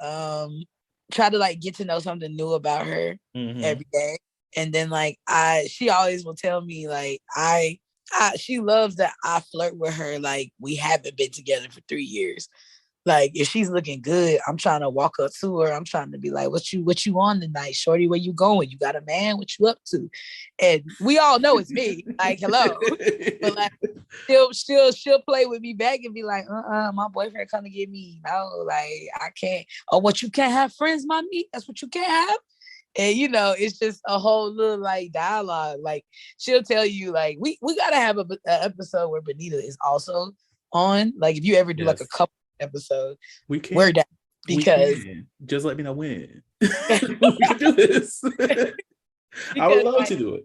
try to like get to know something new about her every day. And then like she always will tell me like she loves that I flirt with her like we haven't been together for 3 years. Like if she's looking good, I'm trying to walk up to her. I'm trying to be like, what you on tonight, shorty? Where you going? You got a man? What you up to? And we all know it's me. Like, hello. But like she'll play with me back and be like, my boyfriend come to get me. No, like I can't. Oh, what, you can't have friends, mommy? That's what you can't have. And it's just a whole little like dialogue. Like she'll tell you like we gotta have a episode where Benita is also on. Like if you ever do like a couple episode, we can. We're down because just let me know when we can do this. I would love to do it.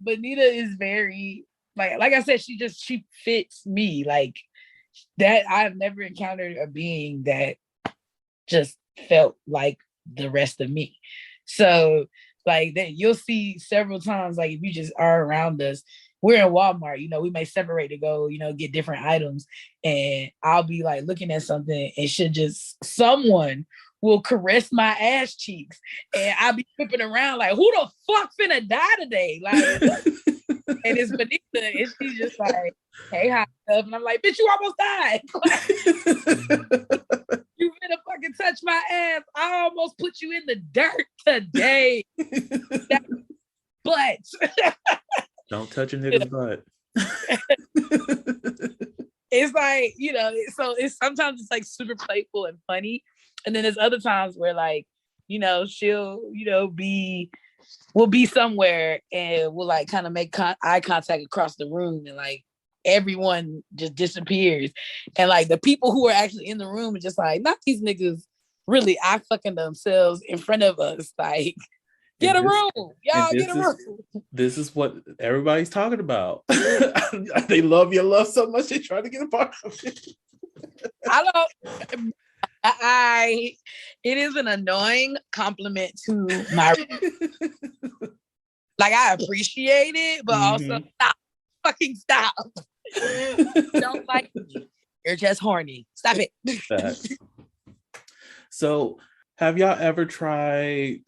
Benita is very like I said, she fits me like that. I've never encountered a being that just felt like the rest of me. So like that you'll see several times, like if you just are around us, we're in Walmart, we may separate to go, get different items. And I'll be like looking at something and someone will caress my ass cheeks. And I'll be flipping around like, who the fuck finna die today? Like, and it's Benita and she's just like, hey, hi. And I'm like, bitch, you almost died. You finna fucking touch my ass. I almost put you in the dirt today. But don't touch a nigga's butt. It's like, so it's sometimes it's like super playful and funny. And then there's other times where like, she'll, we'll be somewhere and we'll like kind of make eye contact across the room and like everyone just disappears. And like the people who are actually in the room are just like, not these niggas really eye fucking themselves in front of us. Like, get a room. Y'all get a room. This is what everybody's talking about. They love your love so much they try to get a part of it. It is an annoying compliment to my like I appreciate it, but also stop. Don't like me. You're just horny. Stop it. So have y'all ever tried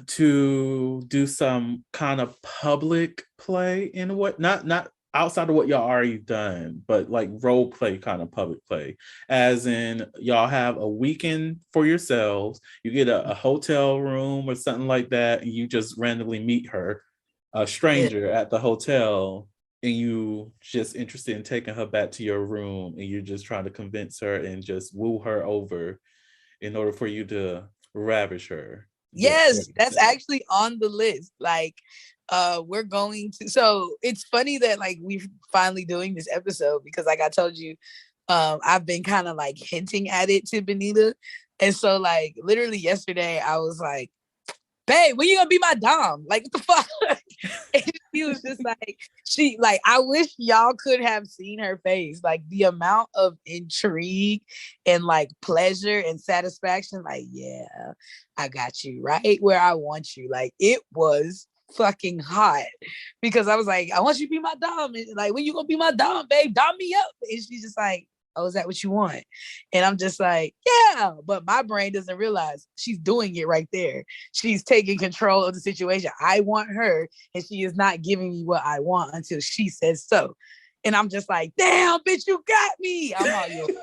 to do some kind of public play in what not outside of what y'all already done, but like role play kind of public play, as in y'all have a weekend for yourselves, you get a hotel room or something like that, and you just randomly meet her, a stranger at the hotel, and you just interested in taking her back to your room, and you're just trying to convince her and just woo her over in order for you to ravish her. Yes, that's actually on the list. Like, we're going to. So it's funny that like we're finally doing this episode because, like I told you, I've been kind of like hinting at it to Benita, and so like literally yesterday I was like, babe, when you gonna be my dom? Like, what the fuck? And she was just like, I wish y'all could have seen her face. Like, the amount of intrigue and like pleasure and satisfaction. Like, yeah, I got you right where I want you. Like, it was fucking hot because I was like, I want you to be my dom. And like, when you gonna be my dom, babe? Dom me up. And she's just like, oh, is that what you want? And I'm just like, yeah, but my brain doesn't realize she's doing it right there. She's taking control of the situation. I want her, and she is not giving me what I want until she says so. And I'm just like, damn, bitch, you got me. I'm all yours.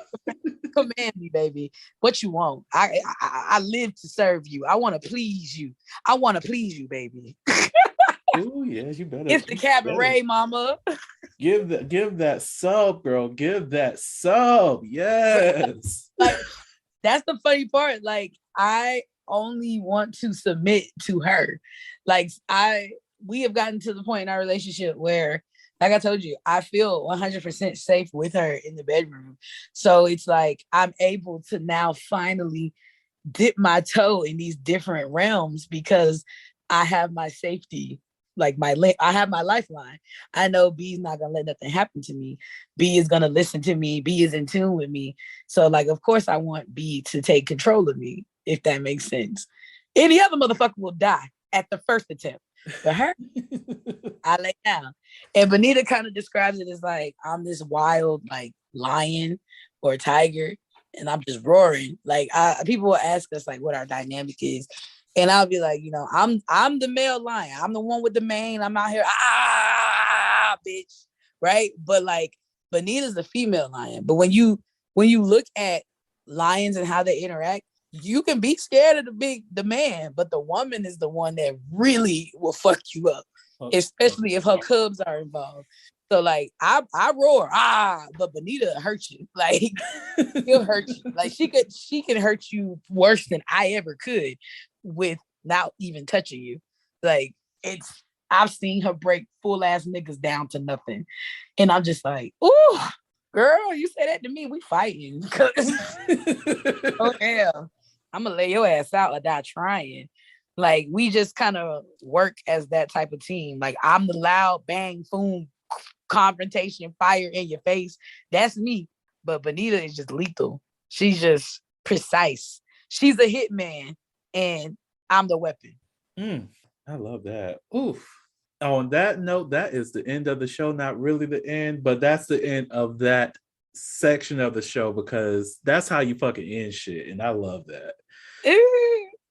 Command me, baby. What you want? I live to serve you. I want to please you. I want to please you, baby. Oh yeah, you better. It's the cabaret, mama. Give that sub, girl. Give that sub. Yes. Like, that's the funny part. Like, I only want to submit to her. Like, we have gotten to the point in our relationship where like I told you, I feel 100% safe with her in the bedroom. So it's like I'm able to now finally dip my toe in these different realms because I have my safety, like I have my lifeline. I know B is not gonna let nothing happen to me. B is gonna listen to me. B is in tune with me. So like, of course, I want B to take control of me, if that makes sense. Any other motherfucker will die at the first attempt, but her, I lay down. And Benita kind of describes it as like I'm this wild like lion or tiger, and I'm just roaring. Like people will ask us like what our dynamic is, and I'll be like, I'm the male lion. I'm the one with the mane. I'm out here, bitch, right? But like Benita's the female lion. But when you look at lions and how they interact, you can be scared of the man, but the woman is the one that really will fuck you up, especially if her cubs are involved. So like I roar, but Benita hurt you. Like she'll hurt you. Like she can hurt you worse than I ever could without even touching you. Like I've seen her break full ass niggas down to nothing. And I'm just like, ooh, girl, you say that to me, we fighting. Oh hell. I'm gonna lay your ass out or die trying. Like we just kind of work as that type of team. Like I'm the loud bang boom confrontation fire in your face. That's me. But Benita is just lethal. She's just precise. She's a hitman, and I'm the weapon. I love that. Oof. On that note, that is the end of the show. Not really the end, but that's the end of that section of the show because that's how you fucking end shit, and I love that.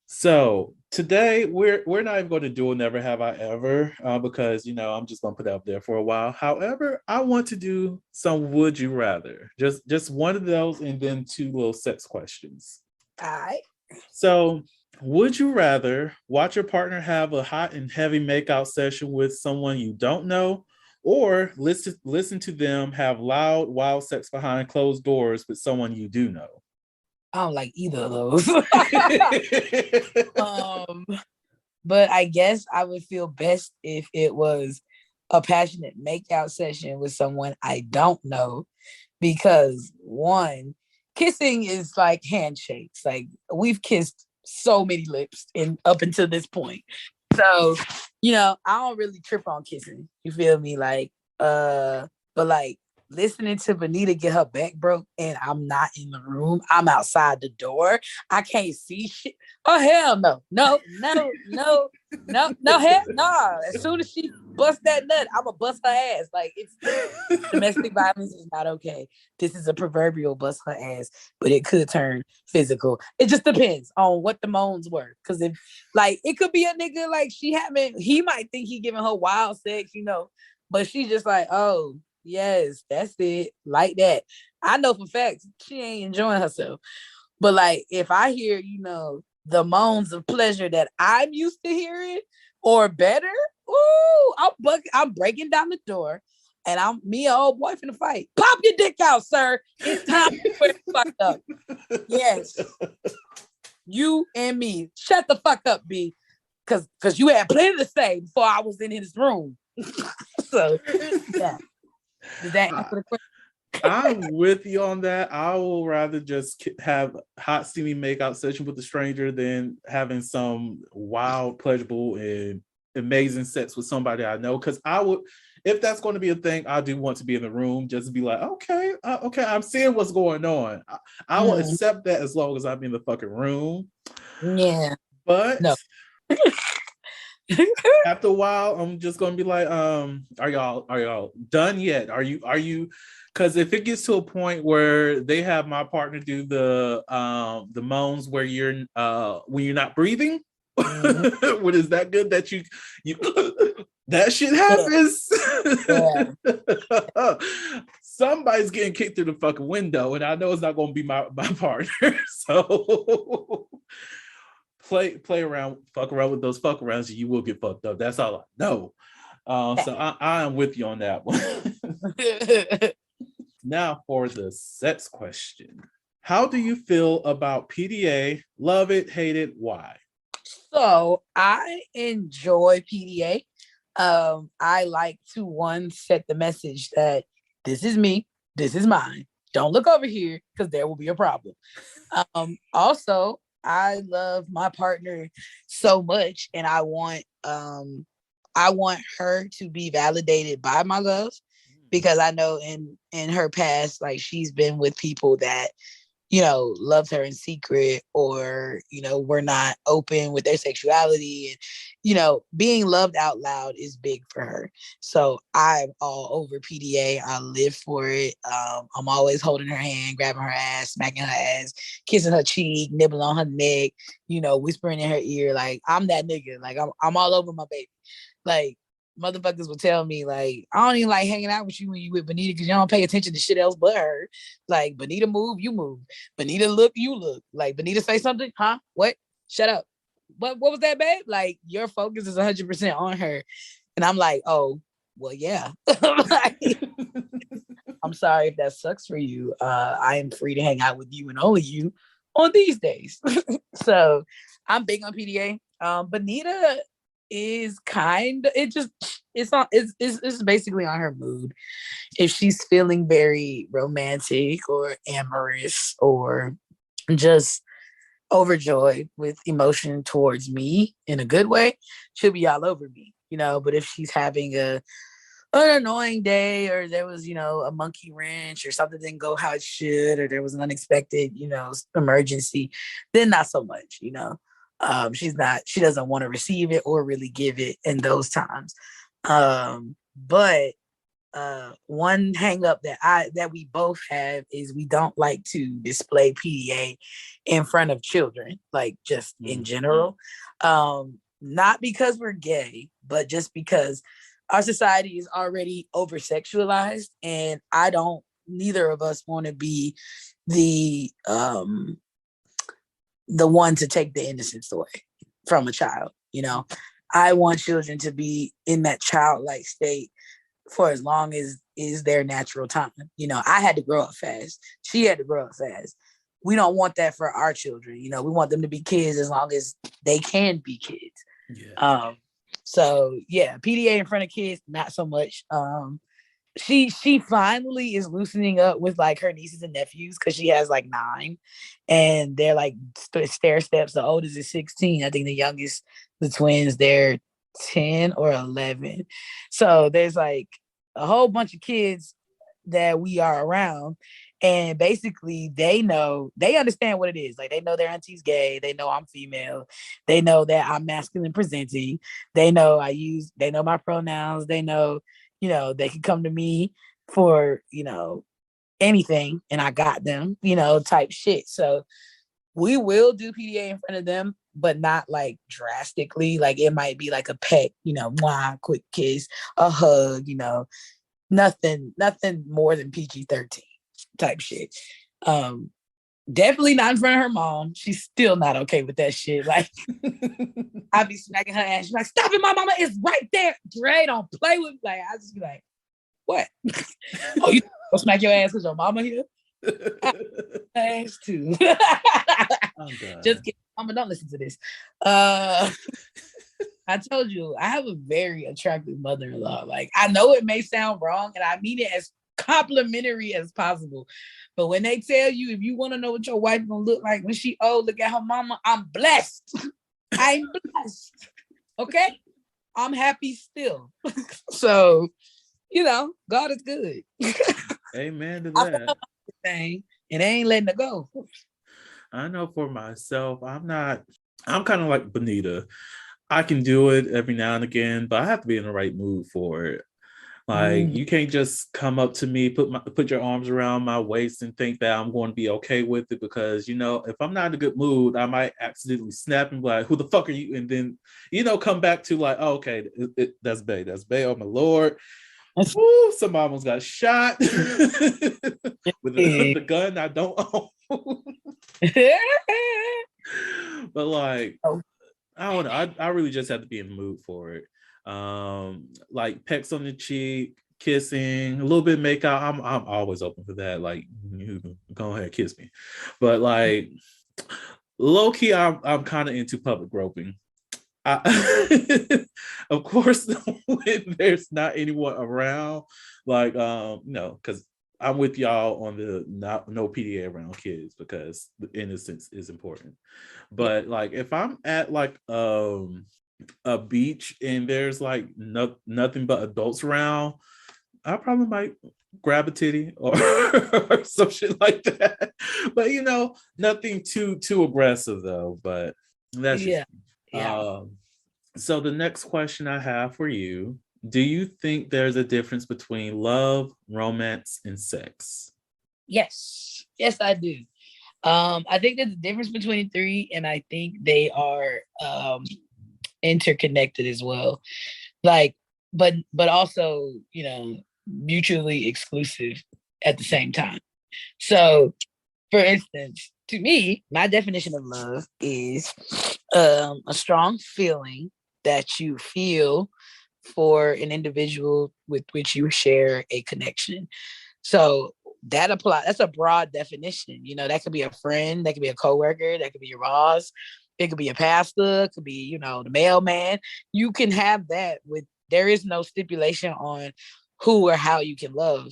So today we're not even going to do a never have I ever because I'm just gonna put it up there for a while. However, I want to do some would you rather, just one of those, and then two little sex questions. All right. So would you rather watch your partner have a hot and heavy makeout session with someone you don't know, or listen to them have loud, wild sex behind closed doors with someone you do know? I don't like either of those. But I guess I would feel best if it was a passionate makeout session with someone I don't know, because one, kissing is like handshakes. Like we've kissed so many lips in up until this point. So, I don't really trip on kissing. You feel me? Like, but like listening to Benita get her back broke and I'm not in the room, I'm outside the door, I can't see shit. Oh hell no. No, hell no. As soon as she bust that nut, I'ma bust her ass. Like it's domestic violence is not okay. This is a proverbial bust her ass, but it could turn physical. It just depends on what the moans were. Cause if like it could be a nigga like he might think he giving her wild sex, but she's just like, oh, yes, that's it. Like that. I know for facts she ain't enjoying herself. But like if I hear, the moans of pleasure that I'm used to hearing or better, I'm breaking down the door and me and old boy finna fight. Pop your dick out, sir. It's time to get fucked up. Yes. You and me. Shut the fuck up, B. Cause you had plenty to say before I was in his room. So yeah. Did that answer the question? I'm with you on that. I will rather just have hot, steamy makeout session with a stranger than having some wild, pleasurable, and amazing sex with somebody I know. Because I would, if that's going to be a thing, I do want to be in the room just to be like, okay, I'm seeing what's going on. I will accept that as long as I'm in the fucking room. Yeah. But no. After a while, I'm just gonna be like, are y'all done yet? Are you? Because if it gets to a point where they have my partner do the moans where you're when you're not breathing, what is that good that you that shit happens? Yeah. Somebody's getting kicked through the fucking window, and I know it's not gonna be my partner. So play around, fuck around with those fuck arounds, and you will get fucked up. That's all I know. So I am with you on that one. Now for the sex question. How do you feel about PDA? Love it, hate it, why? So I enjoy PDA. I like to set the message that this is me, this is mine. Don't look over here because there will be a problem. Also, I love my partner so much, and I want her to be validated by my love, because I know in her past, like, she's been with people that, loved her in secret, or, were not open with their sexuality. And, being loved out loud is big for her. So I'm all over PDA. I live for it. I'm always holding her hand, grabbing her ass, smacking her ass, kissing her cheek, nibbling on her neck, whispering in her ear. Like, I'm that nigga. Like, I'm all over my baby. Like, motherfuckers will tell me, like, I don't even like hanging out with you when you with Benita because you don't pay attention to shit else but her. Like, Benita move, you move. Benita look, you look. Like, Benita say something, huh? What? Shut up. What was that, babe? Like, your focus is 100% on her. And I'm like, oh, well, yeah. Like, I'm sorry if that sucks for you. I am free to hang out with you and only you on these days. So I'm big on PDA. Benita is it's basically on her mood. If she's feeling very romantic or amorous or just overjoyed with emotion towards me in a good way, she'll be all over me, but if she's having an annoying day, or there was, a monkey wrench, or something didn't go how it should, or there was an unexpected, emergency, then not so much. She doesn't want to receive it or really give it in those times. But one hang up that we both have is we don't like to display PDA in front of children, like, just in general. Not because we're gay, but just because our society is already over sexualized, and neither of us want to be the one to take the innocence away from a child. I want children to be in that childlike state for as long as is their natural time. I had to grow up fast. She had to grow up fast. We don't want that for our children. We want them to be kids as long as they can be kids. Yeah. So yeah, PDA in front of kids, not so much. She finally is loosening up with, like, her nieces and nephews, because she has like 9, and they're like stair steps. The oldest is 16. I think the youngest, the twins, they're 10 or 11. So there's like a whole bunch of kids that we are around, and basically they understand what it is. Like, they know their auntie's gay, they know I'm female, they know that I'm masculine presenting, they know my pronouns, they know, they can come to me for, anything, and I got them, type shit. So we will do PDA in front of them, but not like drastically. Like, it might be like a peck, mwah, quick kiss, a hug, nothing more than PG-13 type shit. Definitely not in front of her mom. She's still not okay with that shit. Like, I be smacking her ass. She's like, stop it, my mama is right there. Dre, don't play with me. Like, I just be like, what? Oh, you gonna smack your ass because your mama here? Ass too. Just kidding. Mama, don't listen to this. I told you, I have a very attractive mother-in-law. Like, I know it may sound wrong, and I mean it as complimentary as possible. But when they tell you, if you want to know what your wife gonna look like when she old, look at her mama. I'm blessed. I'm blessed. Okay? I'm happy still. So, God is good. Amen to that. Thing, and they ain't letting it go. I know for myself, I'm kind of like Benita. I can do it every now and again, but I have to be in the right mood for it. Like, you can't just come up to me, put your arms around my waist and think that I'm going to be okay with it, because, if I'm not in a good mood, I might accidentally snap and be like, who the fuck are you? And then, come back to like, oh, okay, that's Bay. That's Bay. Oh, my Lord. Woo, somebody almost got shot with the gun I don't own. But like, I don't know. I really just have to be in the mood for it. Like pecks on the cheek, kissing, a little bit of makeup. I'm always open for that. Like, you go ahead, kiss me. But like, low key, I'm kind of into public groping. Of course, when there's not anyone around, like because I'm with y'all on the no PDA around kids because the innocence is important. But like if I'm at like a beach and there's like nothing but adults around, I probably might grab a titty or, or some shit like that. But nothing too aggressive though. But that's just so the next question I have for you: do you think there's a difference between love, romance, and sex? Yes, I do. I think there's a difference between the three, and I think they are interconnected as well. Like, but also, mutually exclusive at the same time. So, for instance, to me, my definition of love is a strong feeling that you feel for an individual with which you share a connection. So that's a broad definition. That could be a friend, that could be a coworker, that could be your boss, it could be a pastor, it could be, the mailman. You can have that there is no stipulation on who or how you can love.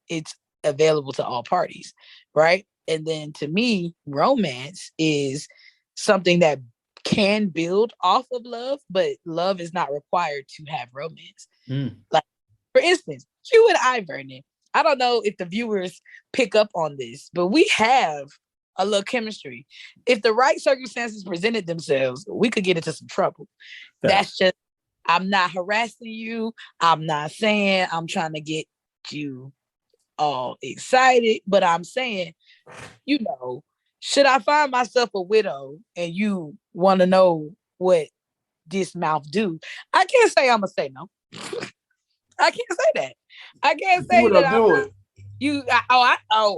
It's available to all parties, right? And then to me, romance is something that can build off of love, but love is not required to have romance. Like, for instance, you and I, Vernon, I don't know if the viewers pick up on this, but we have a little chemistry. If the right circumstances presented themselves, we could get into some trouble. That's just, I'm not harassing you. I'm not saying I'm trying to get you all excited, but I'm saying, should I find myself a widow and you want to know what this mouth do? I can't say I'm gonna say no. I can't say that. I can't say that I'm not.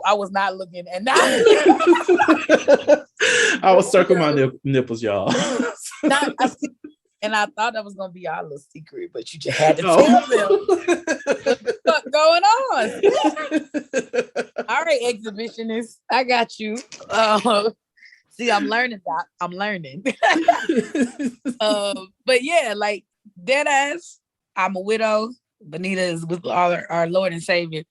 I was not looking, and now I was circling my nipples, y'all. And I thought that was gonna be our little secret, but you just had to tell them what's going on. All right, exhibitionist, I got you. See, I'm learning that. I'm learning. But yeah, like dead ass, I'm a widow. Benita is with our Lord and Savior,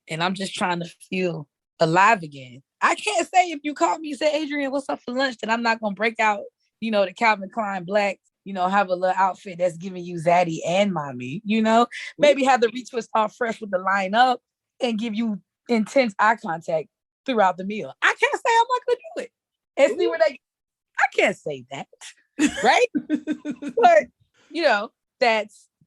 and I'm just trying to feel alive again. I can't say if you call me and say, Adrian, what's up for lunch, that I'm not gonna break out, the Calvin Klein black, have a little outfit that's giving you zaddy and mommy, maybe have the retwist all fresh with the line up and give you intense eye contact throughout the meal. I can't say I'm not gonna do it. And see where I can't say that, right? But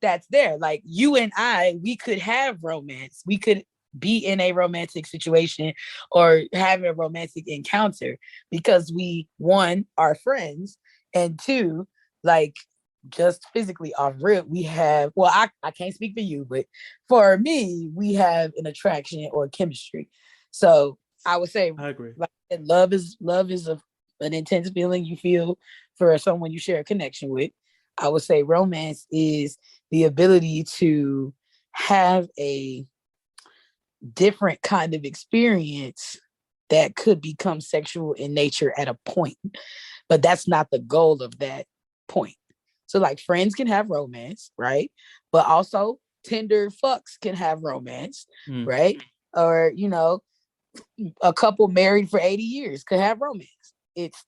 that's there. Like you and I, we could have romance. We could be in a romantic situation or have a romantic encounter because we, one, are friends, and two, like just physically off rip, we have, well, I can't speak for you, but for me, we have an attraction or chemistry. So I would say, I agree. Like, love is an intense feeling you feel for someone you share a connection with. I would say romance is the ability to have a different kind of experience that could become sexual in nature at a point, but that's not the goal of that point. So like friends can have romance, right? But also Tinder fucks can have romance, right? Or, a couple married for 80 years could have romance. It's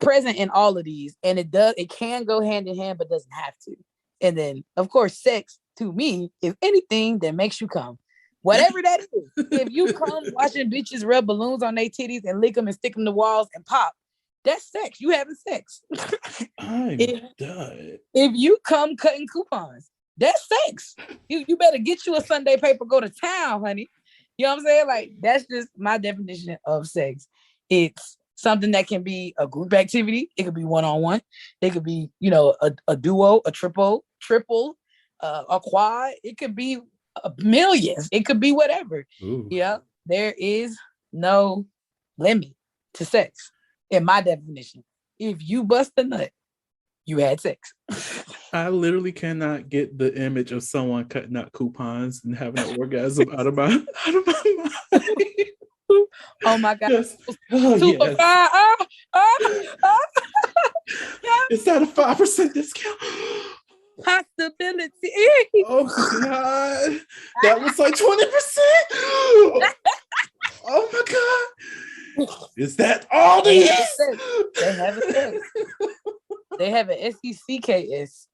present in all of these, and it can go hand in hand, but doesn't have to. And then of course, sex to me is anything that makes you come, whatever that is. If you come watching bitches rub balloons on their titties and lick them and stick them to walls and pop, that's sex. You having sex. I'm done. If you come cutting coupons, that's sex. You better get you a Sunday paper, go to town, honey. You know what I'm saying? Like, that's just my definition of sex. It's something that can be a group activity. It could be one-on-one. It could be, a duo, a triple, a quad. It could be millions. It could be whatever. Ooh. Yeah. There is no limit to sex in my definition. If you bust a nut, you had sex. I literally cannot get the image of someone cutting out coupons and having an orgasm out of my mind. Oh my God. Yes. Oh, Super yes. Is that a 5% discount? Possibility. Oh my God. That was like 20%. Oh my God. Is that all They these? have a sex. They have an SECKS.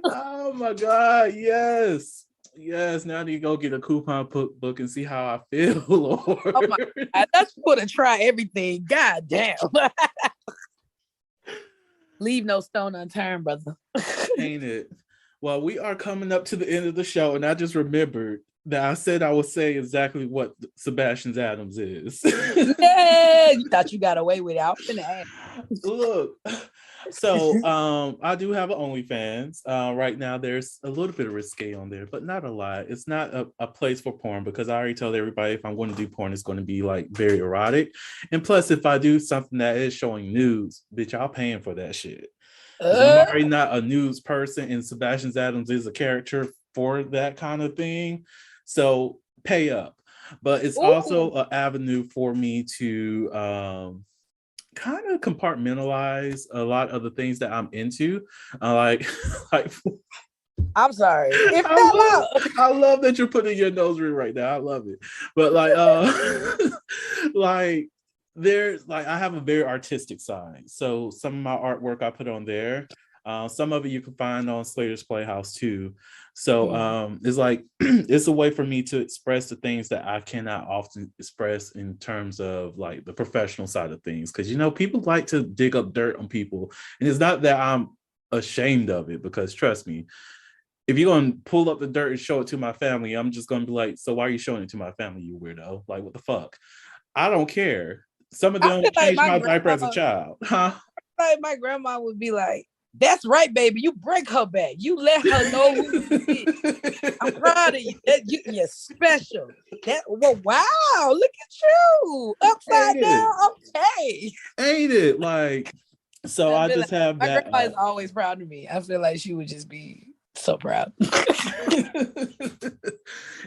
Oh my God. Yes. Yes. Now I need to go get a coupon book and see how I feel, Lord. Oh my God. That's for to try everything. God damn. Leave no stone unturned, brother. Ain't it? Well, we are coming up to the end of the show, and I just remembered that I said I would say exactly what Sebastian Adams is. Yeah, you thought you got away with it. I was gonna ask. Look, so I do have an OnlyFans. Right now, there's a little bit of risque on there, but not a lot. It's not a place for porn because I already told everybody if I'm going to do porn, it's going to be like very erotic. And plus, if I do something that is showing nudes, bitch, y'all paying for that shit. I'm already not a news person, and Sebastian Adams is a character for that kind of thing. So pay up. But it's also an avenue for me to kind of compartmentalize a lot of the things that I'm into. Like I'm sorry. I love that you're putting your nose ring right now. I love it. But like like there's like I have a very artistic side. So some of my artwork I put on there. Some of it you can find on Slaytor's Playhouse too. So it's like it's a way for me to express the things that I cannot often express in terms of like the professional side of things. Because you know, people like to dig up dirt on people. And it's not that I'm ashamed of it, because trust me, if you're going to pull up the dirt and show it to my family, I'm just going to be like, so why are you showing it to my family, you weirdo? Like, what the fuck? I don't care. Some of them changed my diaper as a child. Huh? Like my grandma would be like, that's right, baby. You break her back. You let her know who you is. I'm proud of you. You're special. Well, wow, look at you. Upside down. Okay. Ain't it? Like, so I just have my that. My grandma is always proud of me. I feel like she would just be so proud.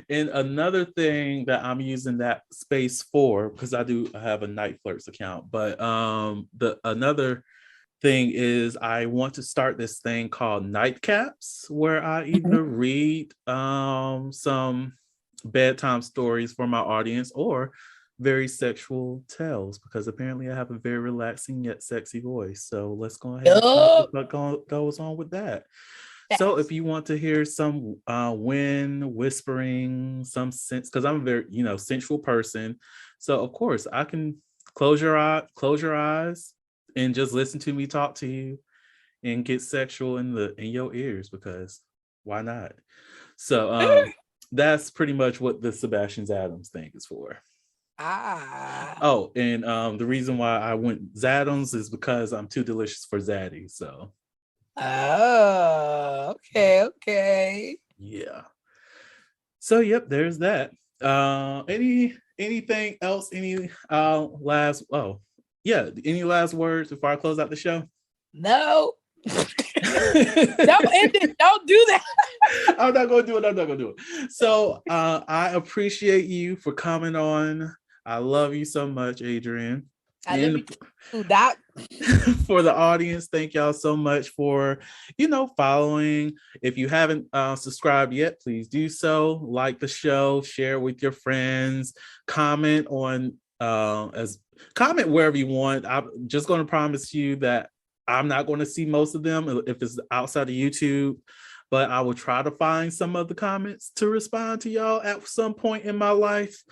And another thing that I'm using that space for, because I have a Night Flirts account, but another thing is I want to start this thing called Nightcaps, where I either read some bedtime stories for my audience or very sexual tales, because apparently I have a very relaxing yet sexy voice. So let's go ahead and see what goes on with that. Yes. So if you want to hear some wind whispering, some sense, because I'm a very, sensual person. So of course I can close your eyes and just listen to me talk to you and get sexual in your ears, because why not? So that's pretty much what the Sebastian Adams thing is for. Oh, and the reason why I went Zadams is because I'm too delicious for Zaddy. So. Oh, okay. Yeah. So yep, there's that. Anything else? Any last? Oh, yeah. Any last words before I close out the show? No. Don't end it. Don't do that. I'm not gonna do it. So I appreciate you for coming on. I love you so much, Adrian. I love you too, Doc. For the audience, thank y'all so much for following. If you haven't subscribed yet, please do so. Like the show, share with your friends, comment comment wherever you want. I'm just going to promise you that I'm not going to see most of them if it's outside of YouTube, but I will try to find some of the comments to respond to y'all at some point in my life.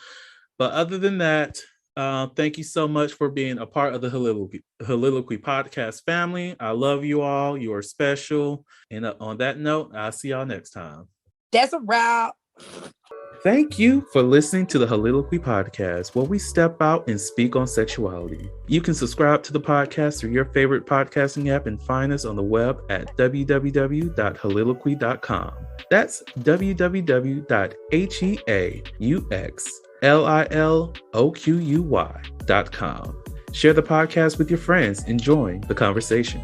But other than that, thank you so much for being a part of the Holiloquy podcast family. I love you all. You are special. And on that note, I'll see y'all next time. That's a wrap. Thank you for listening to the Holiloquy podcast, where we step out and speak on sexuality. You can subscribe to the podcast through your favorite podcasting app and find us on the web at www.holiloquy.com. That's www.HEAUXLILOQUY.com. Share the podcast with your friends and join the conversation.